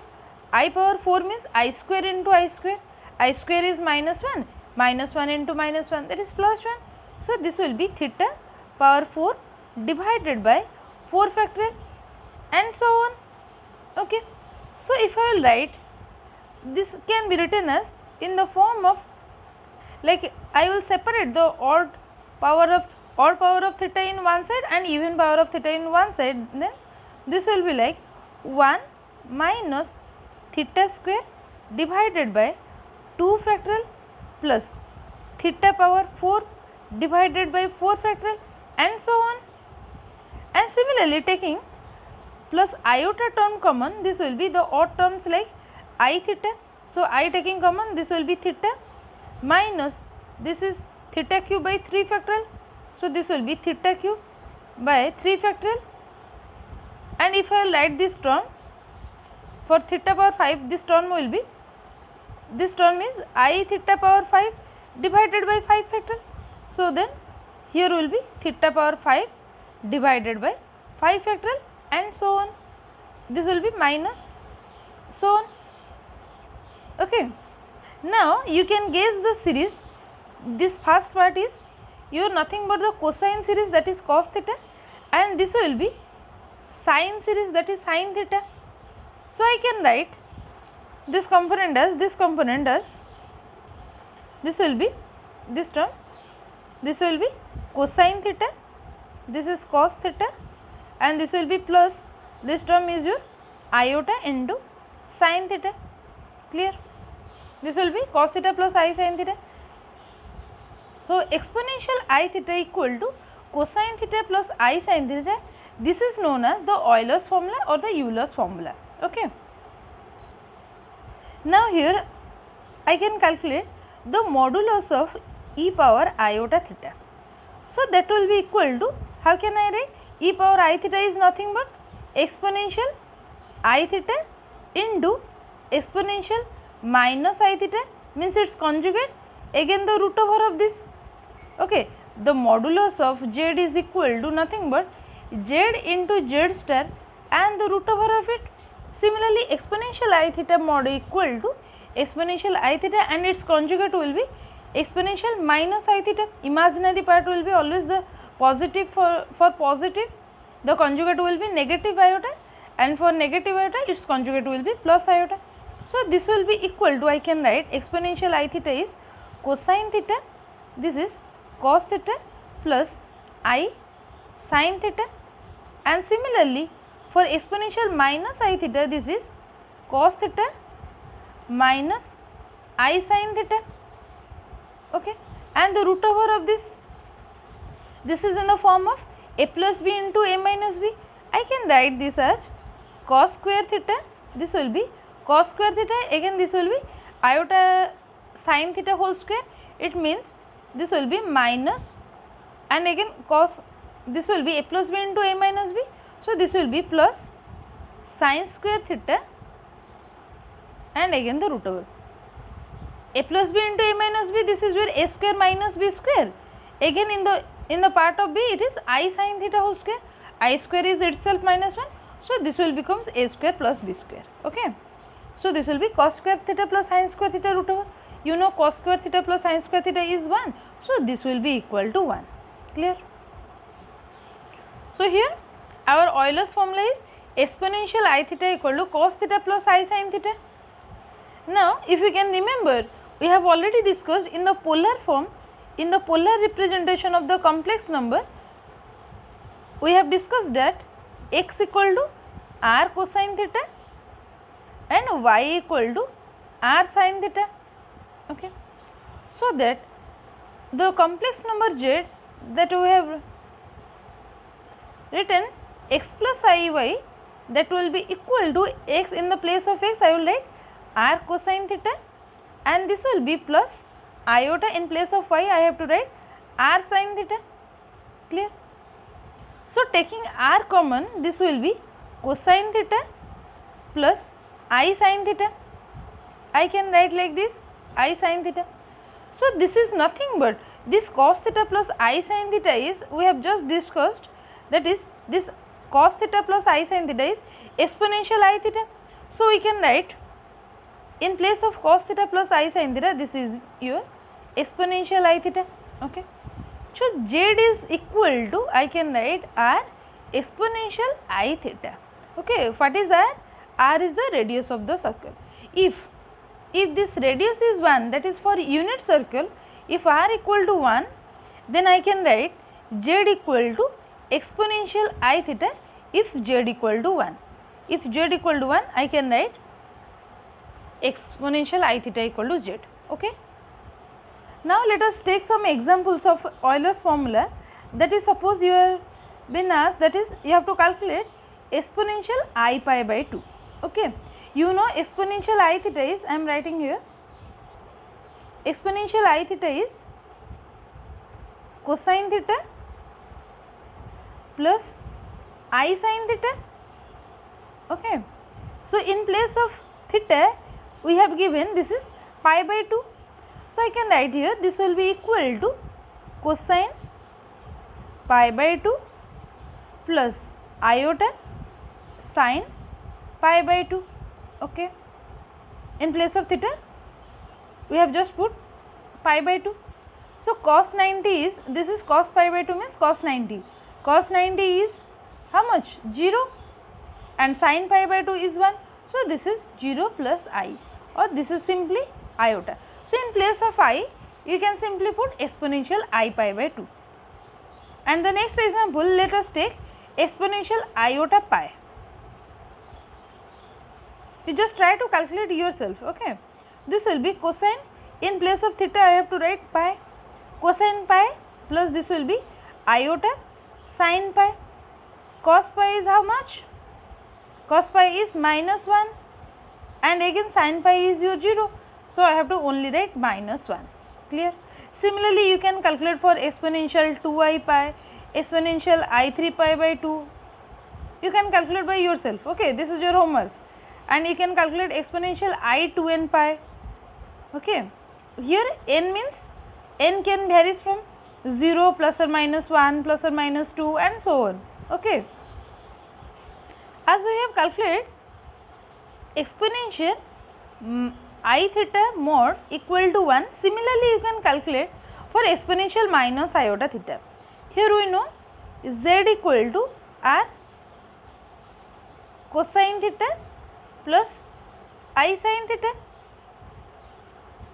A: I power 4 means I square into I square is minus 1 minus 1 into minus 1, that is plus 1. So this will be theta power 4 divided by 4 factorial and so on. Okay. So if I will write, this can be written as in the form of, like, I will separate the odd power of theta in one side and even power of theta in one side. Then this will be like 1 minus theta square divided by 2 factorial plus theta power 4 divided by 4 factorial and so on. And similarly, taking plus iota term common, this will be the odd terms like I theta. So I taking common, this will be theta minus, this is theta cube by 3 factorial. So this will be theta cube by 3 factorial. And if I write this term for theta power 5, this term is I theta power 5 divided by 5 factorial. So then here will be theta power 5 divided by 5 factorial and so on. This will be minus so on. Okay. Now you can guess the series. This first part is your nothing but the cosine series, that is cos theta, and this will be sine series, that is sin theta. So I can write this component as this will be this term, this will be cosine theta, this is cos theta, and this will be plus this term is your iota into sin theta. Clear? This will be cos theta plus I sin theta. So exponential I theta equal to cosine theta plus I sin theta. This is known as the Euler's formula or the Euler's formula. Okay. Now here I can calculate the modulus of e power iota theta. So that will be equal to, how can I write? E power I theta is nothing but exponential I theta into exponential minus I theta, means its conjugate, again the root over of this. Okay. The modulus of z is equal to nothing but z into z star and the root over of it. Similarly, exponential I theta mod equal to exponential I theta and its conjugate will be exponential minus I theta. Imaginary part will be always the positive, for positive the conjugate will be negative iota, and for negative iota its conjugate will be plus iota. So this will be equal to, I can write exponential I theta is cosine theta, this is cos theta plus I sin theta, and similarly for exponential minus I theta, this is cos theta minus I sin theta. Okay. And the root over of this is in the form of a plus b into a minus b. I can write this as cos square theta, this will be cos square theta, again this will be iota sin theta whole square. It means this will be minus, and again cos, this will be a plus b into a minus b. So this will be plus sin square theta and again the root over. A plus b into a minus b, this is your a square minus b square. Again in the part of b it is I sin theta whole square. I square is itself minus 1. So this will becomes a square plus b square. Okay. So this will be cos square theta plus sin square theta root over. You know cos square theta plus sin square theta is 1. So this will be equal to 1. Clear? So here our Euler's formula is exponential I theta equal to cos theta plus I sin theta. Now if you can remember, we have already discussed in the polar form, in the polar representation of the complex number, we have discussed that x equal to r cosine theta and y equal to r sin theta. Okay. So that the complex number z, that we have written x plus iy, that will be equal to x, in the place of x I will write r cosine theta, and this will be plus iota, in place of y I have to write r sin theta. Clear? So taking r common, this will be cosine theta plus I sin theta. I can write like this, I sin theta. So this is nothing but this cos theta plus I sin theta is, we have just discussed, that is this cos theta plus I sin theta is exponential I theta. So we can write in place of cos theta plus I sin theta, this is your exponential I theta. Okay, so z is equal to, I can write r exponential I theta. Okay, what is r? R is the radius of the circle. If this radius is 1, that is for unit circle, if r equal to 1, then I can write z equal to exponential I theta if z equal to 1. If z equal to 1, I can write exponential I theta equal to z. Okay. Now let us take some examples of Euler's formula. That is, suppose you have been asked, that is, you have to calculate exponential I pi by 2. Okay. You know exponential I theta is, I am writing here, exponential I theta is cosine theta plus I sin theta. Okay. So in place of theta we have given this is pi by 2. So I can write here, this will be equal to cosine pi by 2 plus iota sin pi by 2. Okay. In place of theta we have just put pi by 2. So cos 90 is, this is cos pi by 2 means cos 90. Cos 90 is how much? 0, and sin pi by 2 is 1. So this is 0 plus I, or this is simply iota. So in place of I, you can simply put exponential I pi by 2. And the next example, let us take exponential iota pi. You just try to calculate yourself. Okay. This will be cosine, in place of theta I have to write pi, cosine pi plus this will be iota sin pi. Cos pi is how much? Cos pi is minus 1, and again sin pi is your 0. So I have to only write minus 1. Clear? Similarly, you can calculate for exponential 2i pi, exponential I3 pi by 2. You can calculate by yourself. Okay, this is your homework. And you can calculate exponential I2n pi. Okay, here n means n can varies from 0 plus or minus 1 plus or minus 2 and so on. Okay. As we have calculated exponential I theta mod equal to 1, similarly you can calculate for exponential minus iota theta. Here we know z equal to r cosine theta plus I sin theta,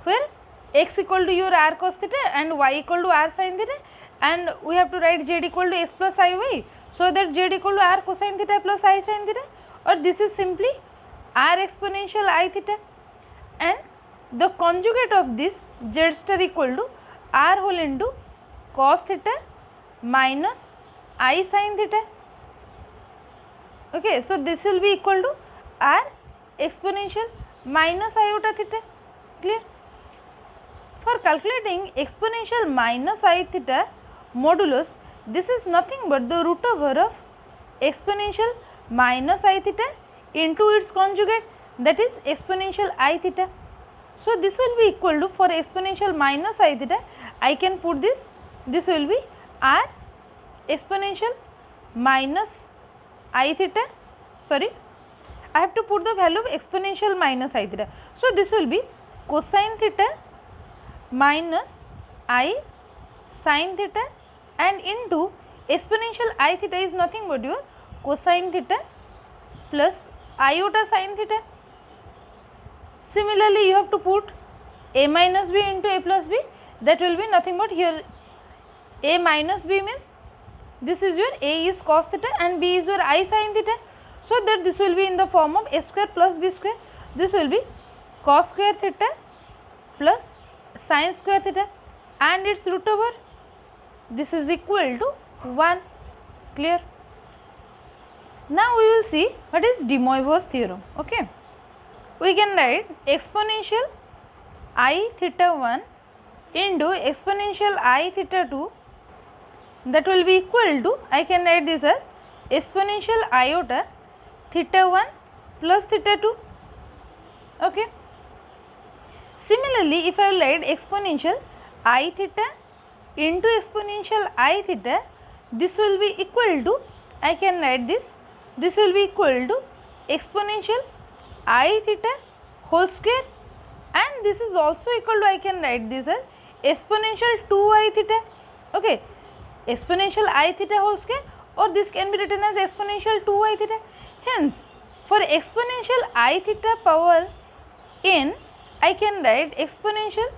A: where x equal to your r cos theta and y equal to r sin theta, and we have to write z equal to x plus iy, so that z equal to r cosine theta plus I sin theta, or this is simply r exponential I theta, and the conjugate of this z star equal to r whole into cos theta minus I sin theta. Okay, so this will be equal to r exponential minus iota theta. Clear? For calculating exponential minus I theta modulus, this is nothing but the root over of exponential minus I theta into its conjugate, that is exponential I theta. So this will be equal to, for exponential minus I theta, I can put this will be r exponential minus I theta, sorry, I have to put the value of exponential minus I theta. So this will be cosine theta minus I sin theta, and into exponential I theta is nothing but your cosine theta plus iota sin theta. Similarly, you have to put a minus b into a plus b, that will be nothing but here a minus b means this is your a is cos theta and b is your I sin theta. So that this will be in the form of a square plus b square. This will be cos square theta plus sin square theta, and its root over this is equal to 1. Clear? Now we will see what is de Moivre's theorem. Okay, we can write exponential I theta 1 into exponential I theta 2, that will be equal to, I can write this as exponential iota theta 1 plus theta 2. Okay. Similarly, if I write exponential I theta into exponential I theta, this will be equal to, I can write this will be equal to exponential I theta whole square, and this is also equal to, I can write this as exponential 2i theta. Okay, exponential I theta whole square, or this can be written as exponential 2i theta. Hence, for exponential I theta power n, I can write exponential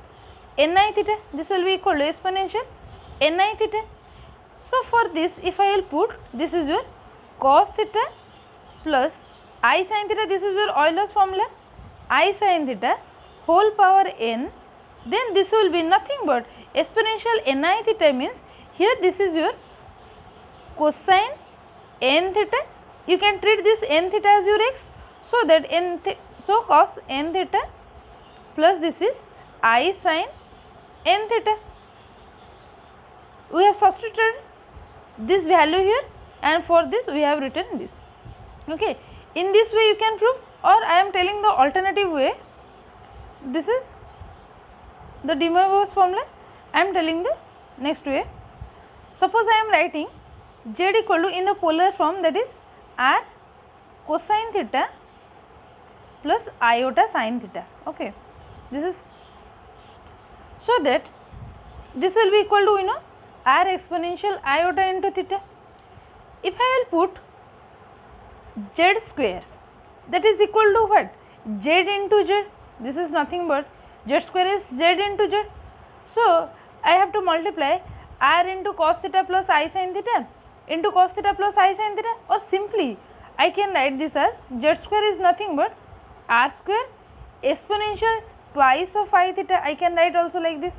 A: ni theta. This will be equal to exponential ni theta. So, for this, if I will put, this is your cos theta plus I sin theta, this is your Euler's formula, I sin theta whole power n, then this will be nothing but exponential ni theta, means here this is your cosine n theta. You can treat this n theta as your x, so that so cos n theta plus this is I sin n theta. We have substituted this value here, and for this we have written this. Okay, in this way you can prove, or I am telling the alternative way. This is the de Moivre's formula. I am telling the next way. Suppose I am writing z equal to, in the polar form, that is r cosine theta plus iota sin theta. Okay, this is, so that this will be equal to, r exponential iota into theta. If I will put z square, that is equal to what? Z into z. This is nothing but z square is z into z. So, I have to multiply r into cos theta plus I sin theta into cos theta plus I sin theta, or simply I can write this as z square is nothing but r square exponential twice of I theta. I can write also like this.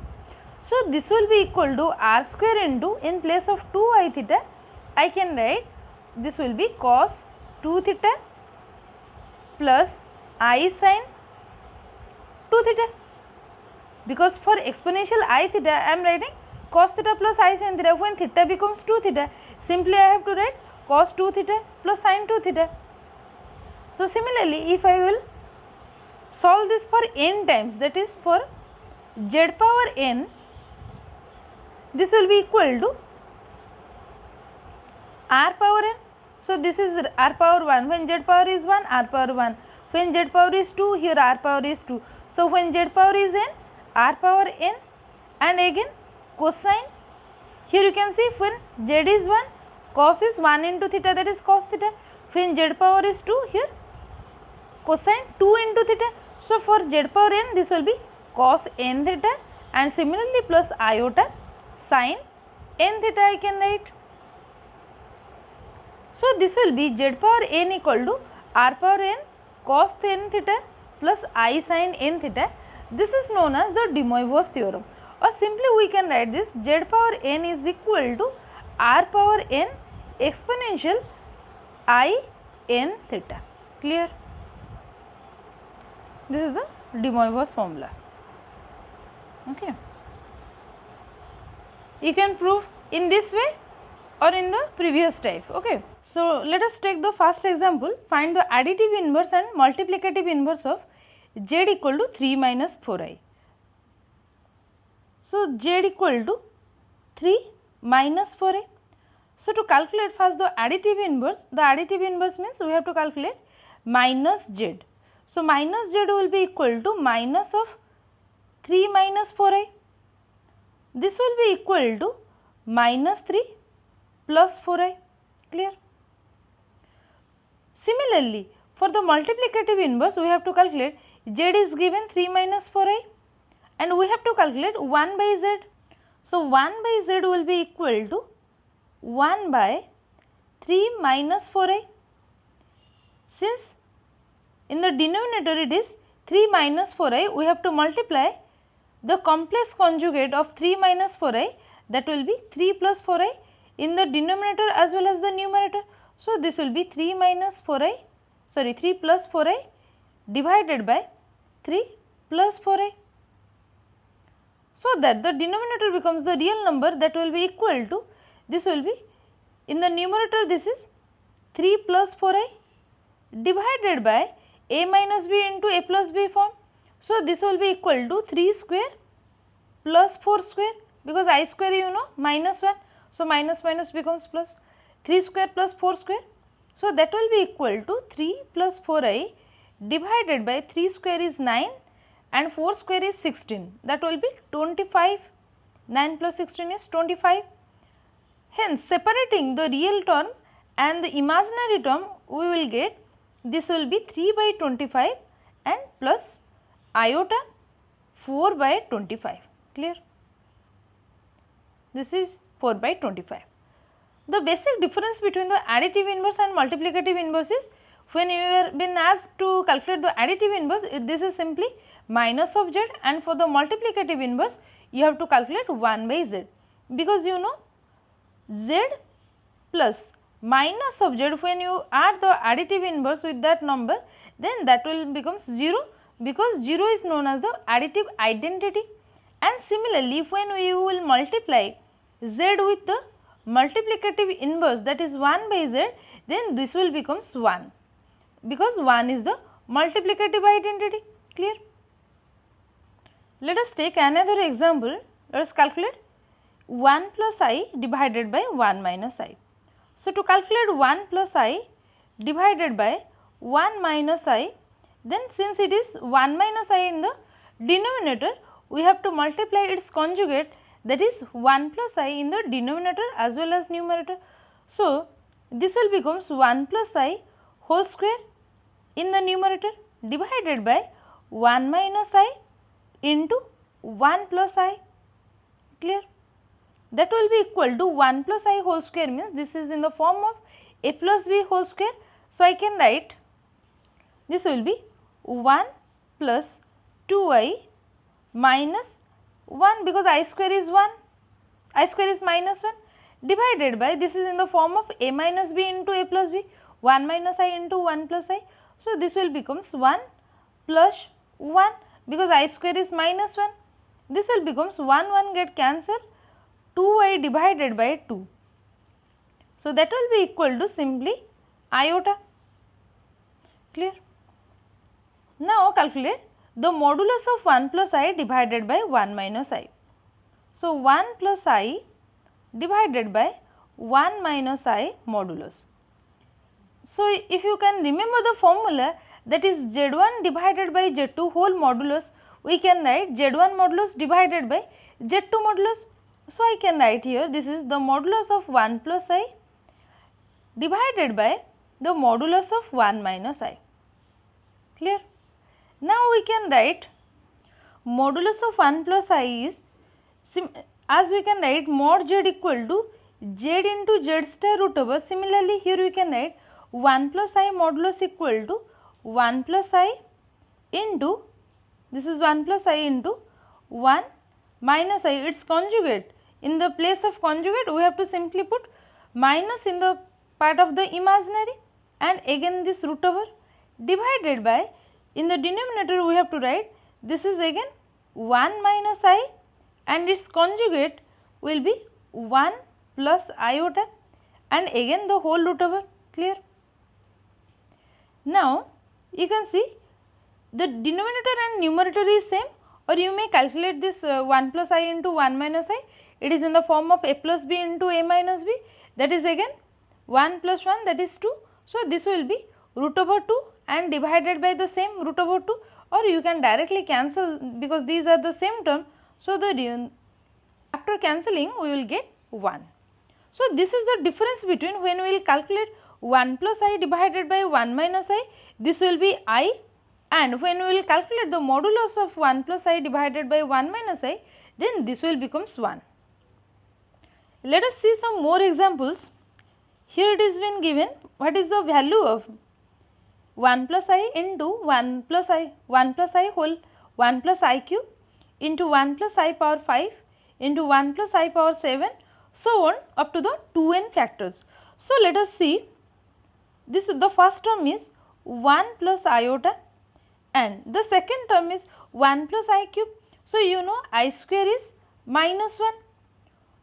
A: So, this will be equal to r square into, in place of 2i theta, I can write this will be cos 2 theta plus I sin 2 theta, because for exponential I theta I am writing cos theta plus I sin theta. When theta becomes 2 theta, simply I have to write cos 2 theta plus sin 2 theta. So, similarly, if I will solve this for n times, that is for z power n, this will be equal to r power n. So, this is r power 1, when z power is 1, r power 1, when z power is 2, here r power is 2. So, when z power is n, r power n, and again cosine, here you can see when z is 1, cos is 1 into theta, that is cos theta, when z power is 2, here cosine 2 into theta. So, for z power n, this will be cos n theta, and similarly plus iota sin n theta I can write. So, this will be z power n equal to r power n cos n theta plus I sin n theta. This is known as the de Moivre's theorem, or simply we can write this z power n is equal to r power n exponential I n theta. Clear? This is the de Moivre's formula. Okay. You can prove in this way or in the previous type. Okay. So, let us take the first example. Find the additive inverse and multiplicative inverse of z equal to 3 minus 4i. So, z equal to 3 minus 4i. So, to calculate first the additive inverse means we have to calculate minus z. So, minus z will be equal to minus of 3 minus 4i. This will be equal to minus 3 plus 4i. Clear? Similarly, for the multiplicative inverse, we have to calculate z is given 3 minus 4i, and we have to calculate 1 by z. So, 1 by z will be equal to 1 by 3 minus 4i. Since in the denominator it is 3 minus 4i, we have to multiply the complex conjugate of 3 minus 4i, that will be 3 plus 4i in the denominator as well as the numerator. So, this will be 3 plus 4i divided by 3 plus 4i. So, that the denominator becomes the real number, that will be equal to, this will be in the numerator, this is 3 plus 4i divided by a minus b into a plus b form. So, this will be equal to 3 square plus 4 square, because I square minus 1. So, minus minus becomes plus, 3 square plus 4 square. So, that will be equal to 3 plus 4i divided by 3 square is 9 and 4 square is 16, that will be 25 9 plus 16 is 25. Hence, separating the real term and the imaginary term, we will get this will be 3 by 25 and plus iota 4 by 25. Clear? This is 4 by 25. The basic difference between the additive inverse and multiplicative inverse is, when you are been asked to calculate the additive inverse, this is simply minus of z, and for the multiplicative inverse you have to calculate 1 by z, because you know z plus minus of z, when you add the additive inverse with that number, then that will become 0, because 0 is known as the additive identity. And similarly, when we will multiply z with the multiplicative inverse, that is 1 by z, then this will becomes 1, because 1 is the multiplicative identity. Clear? Let us take another example. Let us calculate 1 plus I divided by 1 minus I. So, to calculate 1 plus I divided by 1 minus I, then since it is 1 minus I in the denominator, we have to multiply its conjugate, that is 1 plus I in the denominator as well as numerator. So, this will becomes 1 plus I whole square in the numerator divided by 1 minus I into 1 plus I. Clear? That will be equal to 1 plus I whole square, means this is in the form of a plus b whole square. So, I can write this will be 1 plus 2I minus 1, because I square is 1, I square is minus 1, divided by, this is in the form of a minus b into a plus b, 1 minus I into 1 plus I. So, this will becomes 1 plus 1, because I square is minus 1, this will becomes 1 get cancelled, 2I divided by 2. So, that will be equal to simply iota. Clear? Now, calculate the modulus of 1 plus I divided by 1 minus I. So, 1 plus I divided by 1 minus I modulus. So, if you can remember the formula, that is Z1 divided by Z2 whole modulus, we can write Z1 modulus divided by Z2 modulus. So, I can write here, this is the modulus of 1 plus I divided by the modulus of 1 minus I. Clear? Now, we can write modulus of 1 plus I is, as we can write mod z equal to z into z star root over. Similarly, here we can write 1 plus I modulus equal to 1 plus I into, this is 1 plus I into 1 minus I, its conjugate. In the place of conjugate, we have to simply put minus in the part of the imaginary, and again this root over divided by, in the denominator we have to write, this is again 1 minus I and its conjugate will be 1 plus iota, and again the whole root over. Clear? Now, you can see the denominator and numerator is same, or you may calculate this 1 plus I into 1 minus I, it is in the form of a plus b into a minus b, that is again 1 plus 1, that is 2. So, this will be root over 2 and divided by the same root over 2, or you can directly cancel, because these are the same term. So, after cancelling we will get 1. So, this is the difference between when we will calculate 1 plus I divided by 1 minus I, this will be I, and when we will calculate the modulus of 1 plus I divided by 1 minus I, then this will becomes 1. Let us see some more examples. Here it is been given, what is the value of 1 plus I into 1 plus I whole 1 plus I cube into 1 plus I power 5 into 1 plus I power 7, so on up to the 2n factors. So, let us see, this the first term is 1 plus iota and the second term is 1 plus I cube. So, you know I square is minus 1.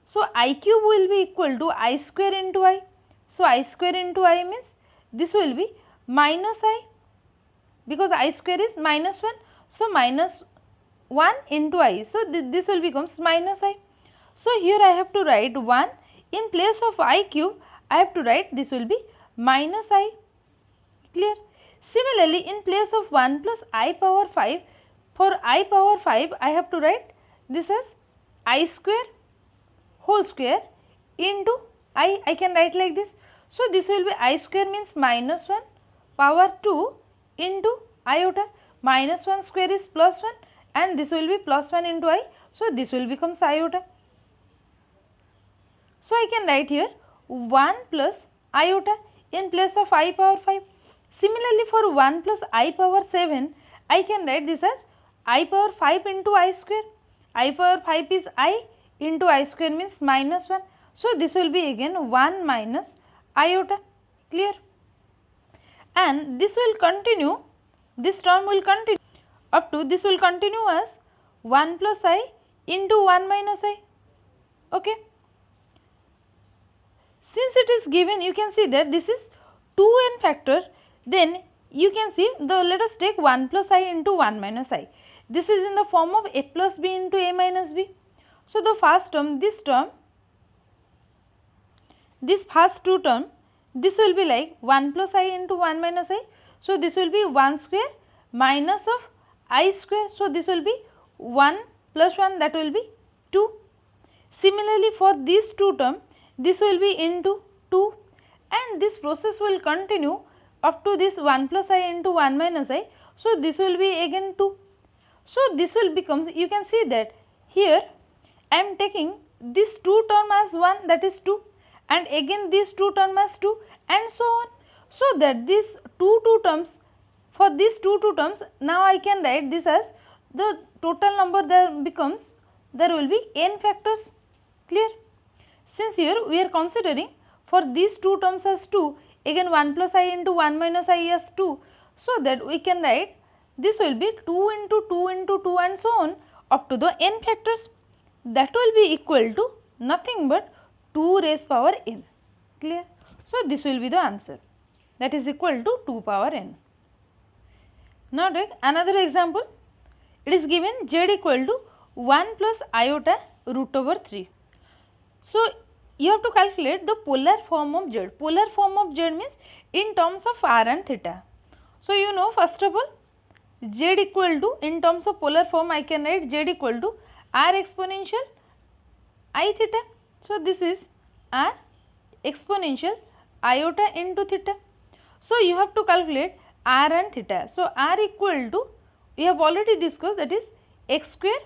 A: So, I cube will be equal to I square into I. So, I square into I means this will be minus I, because I square is minus 1. So, minus 1 into I. So, this will becomes minus I. So, here I have to write 1 in place of I cube, I have to write this will be minus I. Clear? Similarly, in place of 1 plus I power 5, for I power 5 I have to write this as I square whole square into I can write like this. So this will be I square means minus 1 power 2 into iota. Minus 1 square is plus 1 and this will be plus 1 into I. So this will become iota. So I can write here 1 plus iota in place of I power 5. Similarly for 1 plus I power 7, I can write this as I power 5 into I square. I power 5 is I into I square means minus 1. So this will be again 1 minus iota. Clear? And this will continue, this term will continue up to, this will continue as 1 plus I into 1 minus I. Okay. Since it is given, you can see that this is 2n factor, then you can see let us take 1 plus I into 1 minus I. This is in the form of a plus b into a minus b. So the first term, this first two term, this will be like 1 plus I into 1 minus I. So this will be 1 square minus of I square. So this will be 1 plus 1, that will be 2. Similarly for these two term, this will be into 2 and this process will continue up to this 1 plus I into 1 minus I. So this will be again 2. So this will become, you can see that here I am taking this 2 term as 1, that is 2, and again this 2 term as 2 and so on. So that these two terms, for these two terms, now I can write this as the total number there becomes, there will be n factors. Clear? Since here we are considering for these two terms as 2, again 1 plus I into 1 minus I as 2, so that we can write this will be 2 into 2 into 2 and so on up to the n factors. That will be equal to nothing but 2 raised power n. Clear? So this will be the answer, that is equal to 2 power n. Now take another example. It is given z equal to 1 plus iota root over 3. So you have to calculate the polar form of z. Polar form of z means in terms of r and theta. So you know, first of all, z equal to, in terms of polar form I can write z equal to r exponential I theta. So this is r exponential iota into theta. So you have to calculate r and theta. So r equal to, we have already discussed, that is x square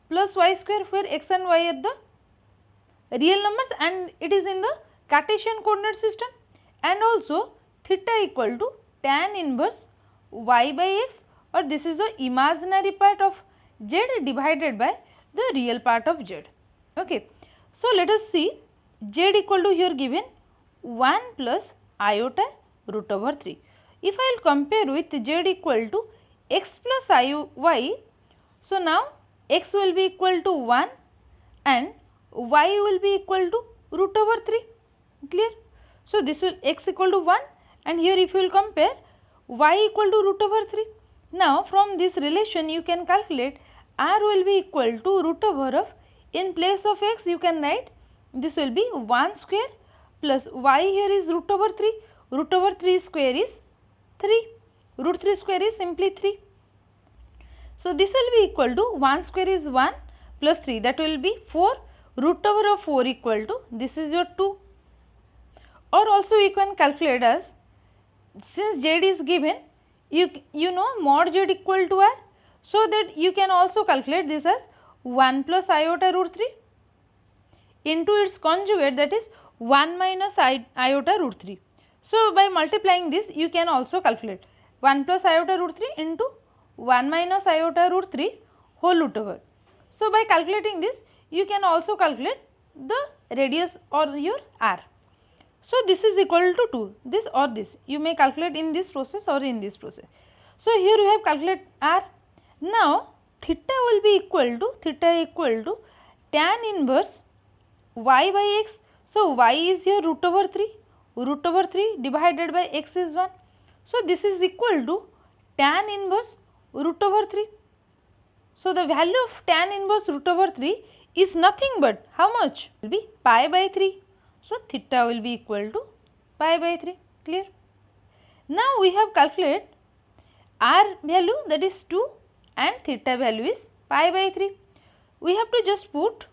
A: plus y square, where x and y are the real numbers and it is in the Cartesian coordinate system, and also theta equal to tan inverse y by x, or this is the imaginary part of z divided by the real part of z. Okay. So let us see, z equal to here given 1 plus iota root over 3. If I will compare with z equal to x plus iy, so now x will be equal to 1 and y will be equal to root over 3. Clear? So this will x equal to 1 and here if you will compare y equal to root over 3. Now from this relation you can calculate r will be equal to root over of, in place of x you can write this will be 1 square plus y here is root over 3. Root over 3 square is 3. Root 3 square is simply 3. So this will be equal to 1 square is 1 plus 3, that will be 4. Root over of 4 equal to, this is your 2. Or also you can calculate as, since z is given, you know mod z equal to r, so that you can also calculate this as 1 plus iota root 3 into its conjugate, that is 1 minus iota root 3. So by multiplying this you can also calculate 1 plus iota root 3 into 1 minus iota root 3 whole root over. So by calculating this you can also calculate the radius or your r. So this is equal to 2, this or this you may calculate in this process or in this process. So here you have calculated r. Now theta will be equal to tan inverse y by x. So y is here root over 3 divided by x is 1. So this is equal to tan inverse root over 3. So the value of tan inverse root over 3 is nothing but how much? Will be pi by 3. So theta will be equal to pi by 3. Clear? Now we have calculated r value, that is 2, and theta value is pi by 3. We have to just put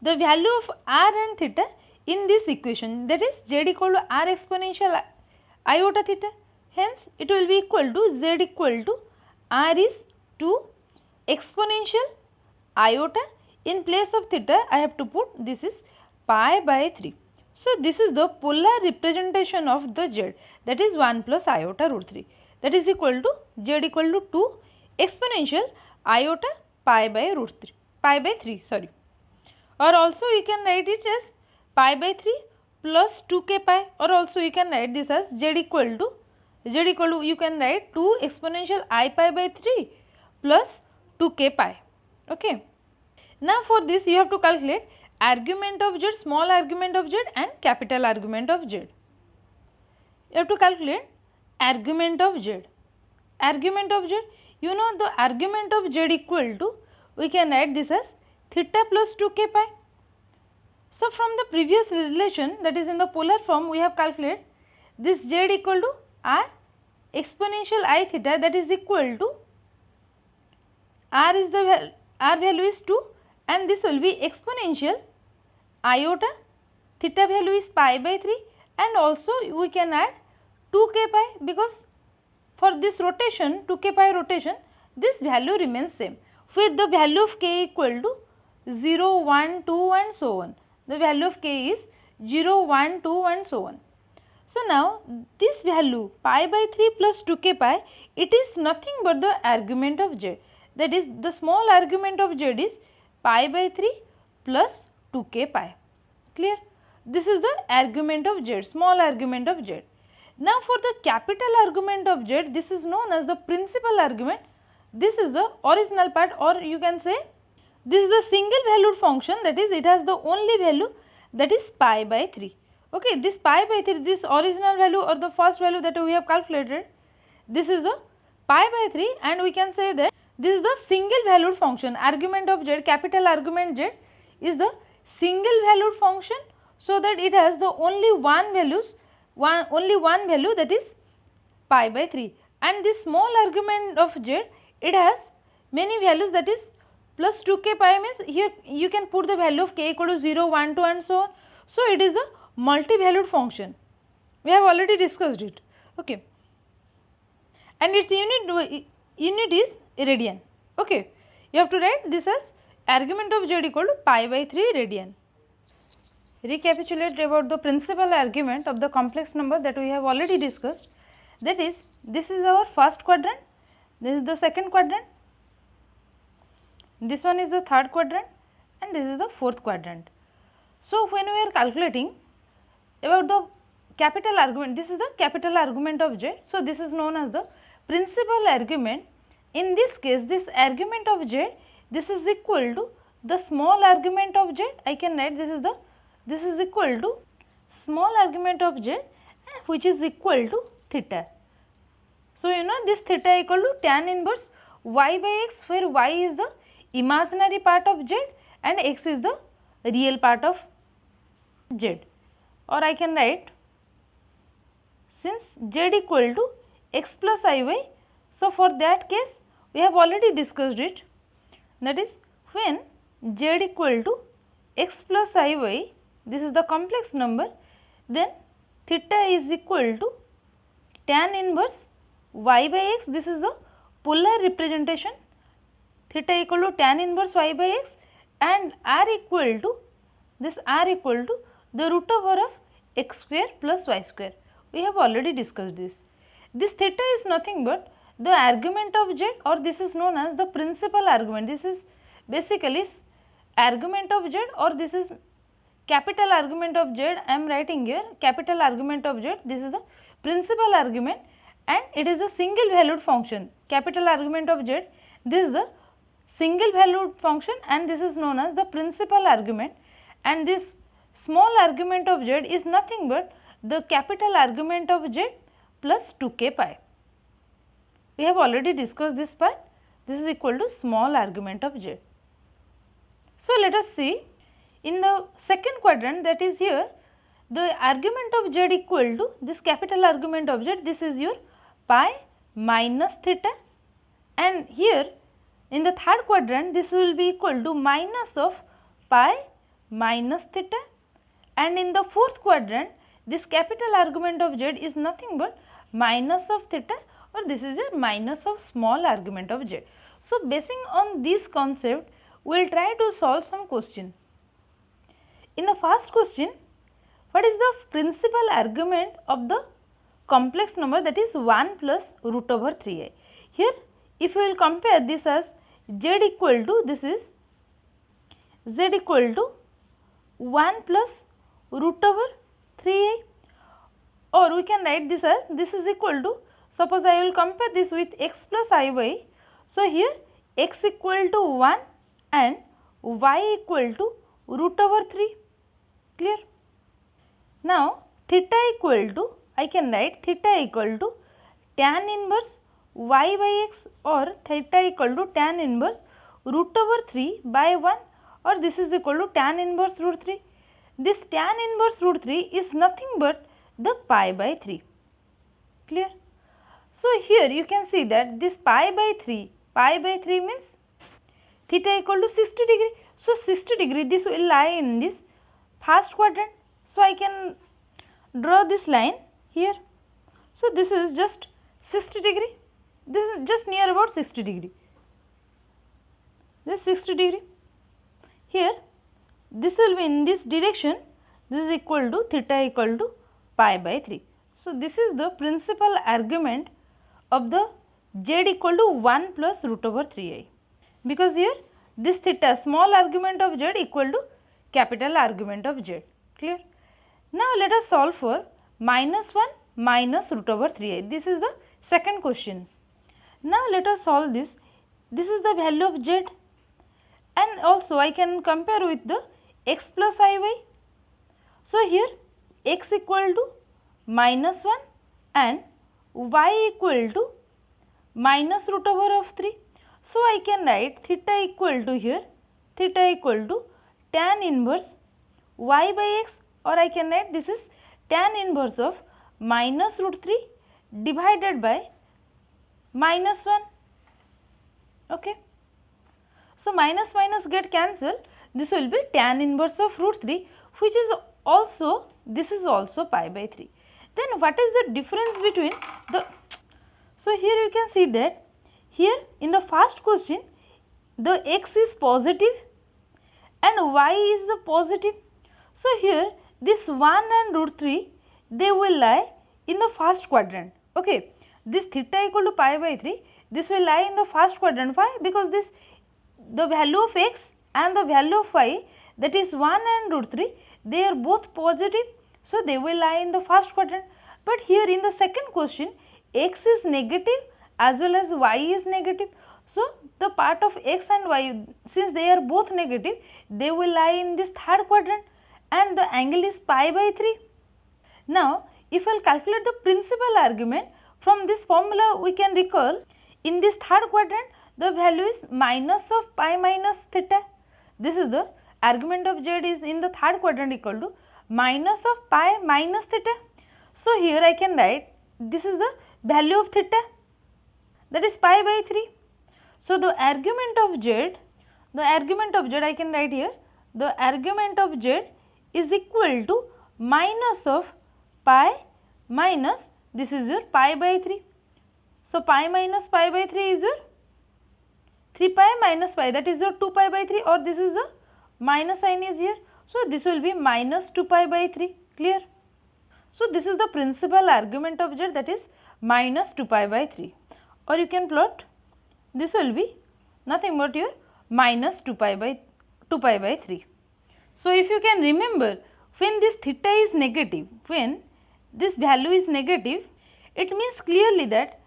A: the value of r and theta in this equation, that is z equal to r exponential iota theta. Hence, it will be equal to z equal to r is 2 exponential iota. In place of theta, I have to put this is pi by 3. So, this is the polar representation of the z, that is 1 plus iota root 3, that is equal to z equal to 2 exponential iota pi by root 3, pi by 3 sorry. Or also you can write it as pi by 3 plus 2k pi, or also you can write this as z equal to you can write 2 exponential I pi by 3 plus 2k pi. Okay. Now for this you have to calculate argument of z, small argument of z and capital argument of z. You have to calculate argument of z. Argument of z, you know the argument of z equal to, we can write this as theta plus 2k pi. So from the previous relation, that is in the polar form, we have calculated this z equal to r exponential I theta, that is equal to r is the r value is 2 and this will be exponential iota, theta value is pi by 3, and also we can add 2k pi, because for this rotation 2k pi rotation this value remains same with the value of k equal to 0, 1, 2 and so on. The value of k is 0, 1, 2 and so on. So now this value pi by 3 plus 2k pi, it is nothing but the argument of z, that is the small argument of z is pi by 3 plus 2k pi. Clear? This is the argument of z, small argument of z. Now for the capital argument of z, this is known as the principal argument. This is the original part, or you can say this is the single valued function, that is it has the only value, that is pi by 3. Okay, this pi by 3, this original value or the first value that we have calculated, this is the pi by 3, and we can say that this is the single valued function. Argument of z, capital argument z is the single valued function, so that it has the only one value, that is pi by 3, and this small argument of z, it has many values, that is plus 2k pi means here you can put the value of k equal to 0, 1, 2 and so on. So it is a multi-valued function. We have already discussed it. Okay. And its unit is radian. Okay. You have to write this as argument of z equal to pi by 3 radian. Recapitulate about the principal argument of the complex number that we have already discussed. That is, this is our first quadrant, this is the second quadrant, this one is the third quadrant, and this is the fourth quadrant. So when we are calculating about the capital argument, this is the capital argument of z. So this is known as the principal argument. In this case, this argument of z, this is equal to the small argument of z. I can write this is equal to small argument of z, which is equal to theta. So you know this theta equal to tan inverse y by x, where y is the imaginary part of z and x is the real part of z. Or I can write, since z equal to x plus iy, so for that case we have already discussed it, that is when z equal to x plus iy, this is the complex number, then theta is equal to tan inverse y by x, this is the polar representation, theta equal to tan inverse y by x, and r equal to the root over of x square plus y square. We have already discussed this. This theta is nothing but the argument of z, or this is known as the principal argument. This is basically argument of z, or this is capital argument of z. I am writing here capital argument of z. This is the principal argument, and it is a single valued function. Capital argument of z, this is the single valued function, and this is known as the principal argument, and this small argument of z is nothing but the capital argument of z plus 2k pi. We have already discussed this part. This is equal to small argument of z. So let us see in the second quadrant, that is here the argument of z equal to this capital argument of z, this is your pi minus theta, and here in the third quadrant this will be equal to minus of pi minus theta, and in the fourth quadrant this capital argument of z is nothing but minus of theta, or this is a minus of small argument of z. So basing on this concept, we will try to solve some question. In the first question, what is the principal argument of the complex number, that is 1 plus root over 3i. Here if we will compare this as z equal to, this is z equal to 1 plus root over 3i, or we can write this as, this is equal to, suppose I will compare this with x plus iy. So here x equal to 1 and y equal to root over 3, clear. Now theta equal to, I can write theta equal to tan inverse y by x, or theta equal to tan inverse root over 3 by 1, or this is equal to tan inverse root 3. This tan inverse root 3 is nothing but the pi by 3, clear. So here you can see that this pi by 3 means theta equal to 60 degree. So 60 degree, this will lie in this first quadrant. So I can draw this line here. So this is just 60 degree, this is just near about 60 degree, this 60 degree. Here this will be in this direction, this is equal to theta equal to pi by 3. So this is the principal argument of the z equal to 1 plus root over 3i, because here this theta, small argument of z equal to capital argument of z, clear. Now let us solve for minus 1 minus root over 3i. This is the second question. Now let us solve this. This is the value of z, and also I can compare with the x plus iy. So here x equal to minus 1 and y equal to minus root over of 3. So I can write theta equal to, here theta equal to tan inverse y by x, or I can write this is tan inverse of minus root 3 divided by minus 1, okay. So minus minus get cancelled, this will be tan inverse of root 3, which is also, this is also pi by 3. Then what is the difference between the, so here you can see that here in the first question the x is positive and y is the positive. So here this 1 and root 3, they will lie in the first quadrant, okay. This theta equal to pi by 3, this will lie in the first quadrant. Why? Because this, the value of x and the value of y, that is 1 and root 3, they are both positive, so they will lie in the first quadrant. But here in the second question, x is negative as well as y is negative. So the part of x and y, since they are both negative, they will lie in this third quadrant, and the angle is pi by 3. Now if I will calculate the principal argument, from this formula we can recall, in this third quadrant the value is minus of pi minus theta. This is the argument of z is in the third quadrant equal to minus of pi minus theta. So here I can write, this is the value of theta, that is pi by 3. So the argument of z, I can write here, the argument of z is equal to minus of pi minus, this is your pi by 3. So pi minus pi by 3 is your 3 pi minus pi, that is your 2 pi by 3, or this is the minus sign is here. So this will be minus 2 pi by 3, clear. So this is the principal argument of z, that is minus 2 pi by 3, or you can plot, this will be nothing but your minus 2 pi by 3. So if you can remember, when this theta is negative, when this value is negative, it means clearly that,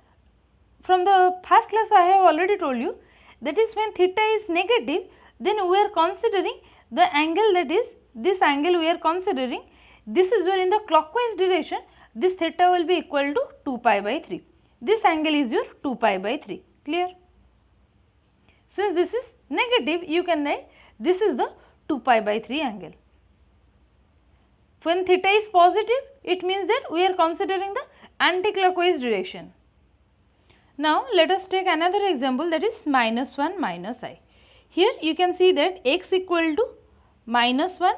A: from the first class I have already told you, that is when theta is negative, then we are considering the angle, that is this angle we are considering, this is your in the clockwise direction, this theta will be equal to 2 pi by 3. This angle is your 2 pi by 3, clear. Since this is negative, you can write this is the 2 pi by 3 angle. When theta is positive, it means that we are considering the anti-clockwise direction. Now let us take another example, that is minus 1 minus I. Here you can see that x equal to minus 1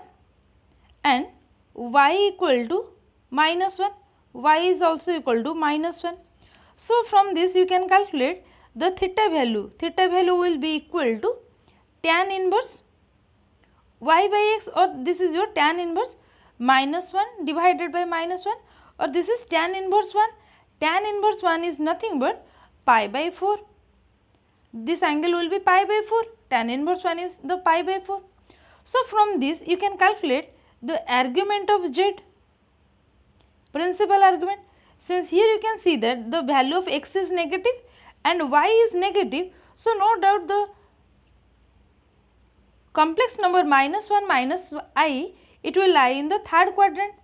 A: and y equal to minus 1. Y is also equal to minus 1. So from this you can calculate the theta value. Theta value will be equal to tan inverse y by x, or this is your tan inverse minus 1 divided by minus 1, or this is tan inverse 1. Tan inverse 1 is nothing but pi by 4. This angle will be pi by 4. Tan inverse 1 is the pi by 4. So from this you can calculate the argument of z, principal argument. Since here you can see that the value of x is negative and y is negative, so no doubt the complex number minus 1 minus I, it will lie in the third quadrant.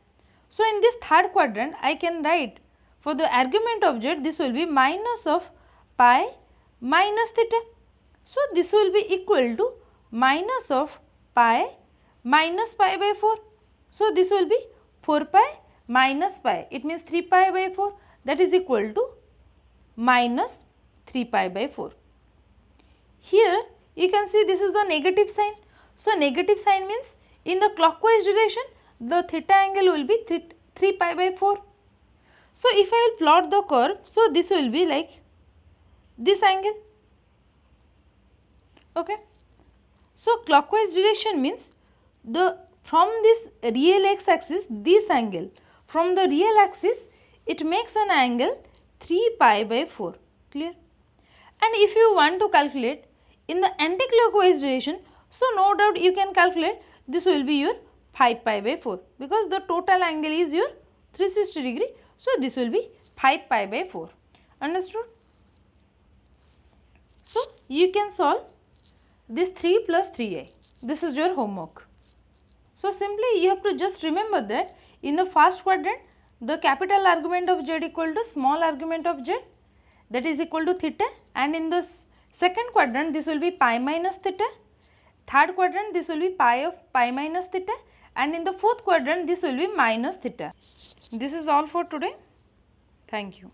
A: So in this third quadrant I can write for the argument of z, this will be minus of pi minus theta. So this will be equal to minus of pi minus pi by 4. So this will be 4 pi minus pi, it means 3 pi by 4, that is equal to minus 3 pi by 4. Here you can see this is the negative sign. So negative sign means in the clockwise direction the theta angle will be 3 pi by 4. So if I will plot the curve, so this will be like this angle. Okay. So clockwise direction means from this real x axis, this angle from the real axis, it makes an angle 3 pi by 4. Clear? And if you want to calculate in the anti-clockwise direction, so no doubt you can calculate this will be your 5 pi by 4, because the total angle is your 360 degree. So this will be 5 pi by 4. Understood? So you can solve this 3 plus 3i. This is your homework. So simply you have to just remember that in the first quadrant the capital argument of z equal to small argument of z, that is equal to theta, and in the second quadrant this will be pi minus theta, third quadrant this will be pi of pi minus theta, and in the fourth quadrant this will be minus theta. This is all for today. Thank you.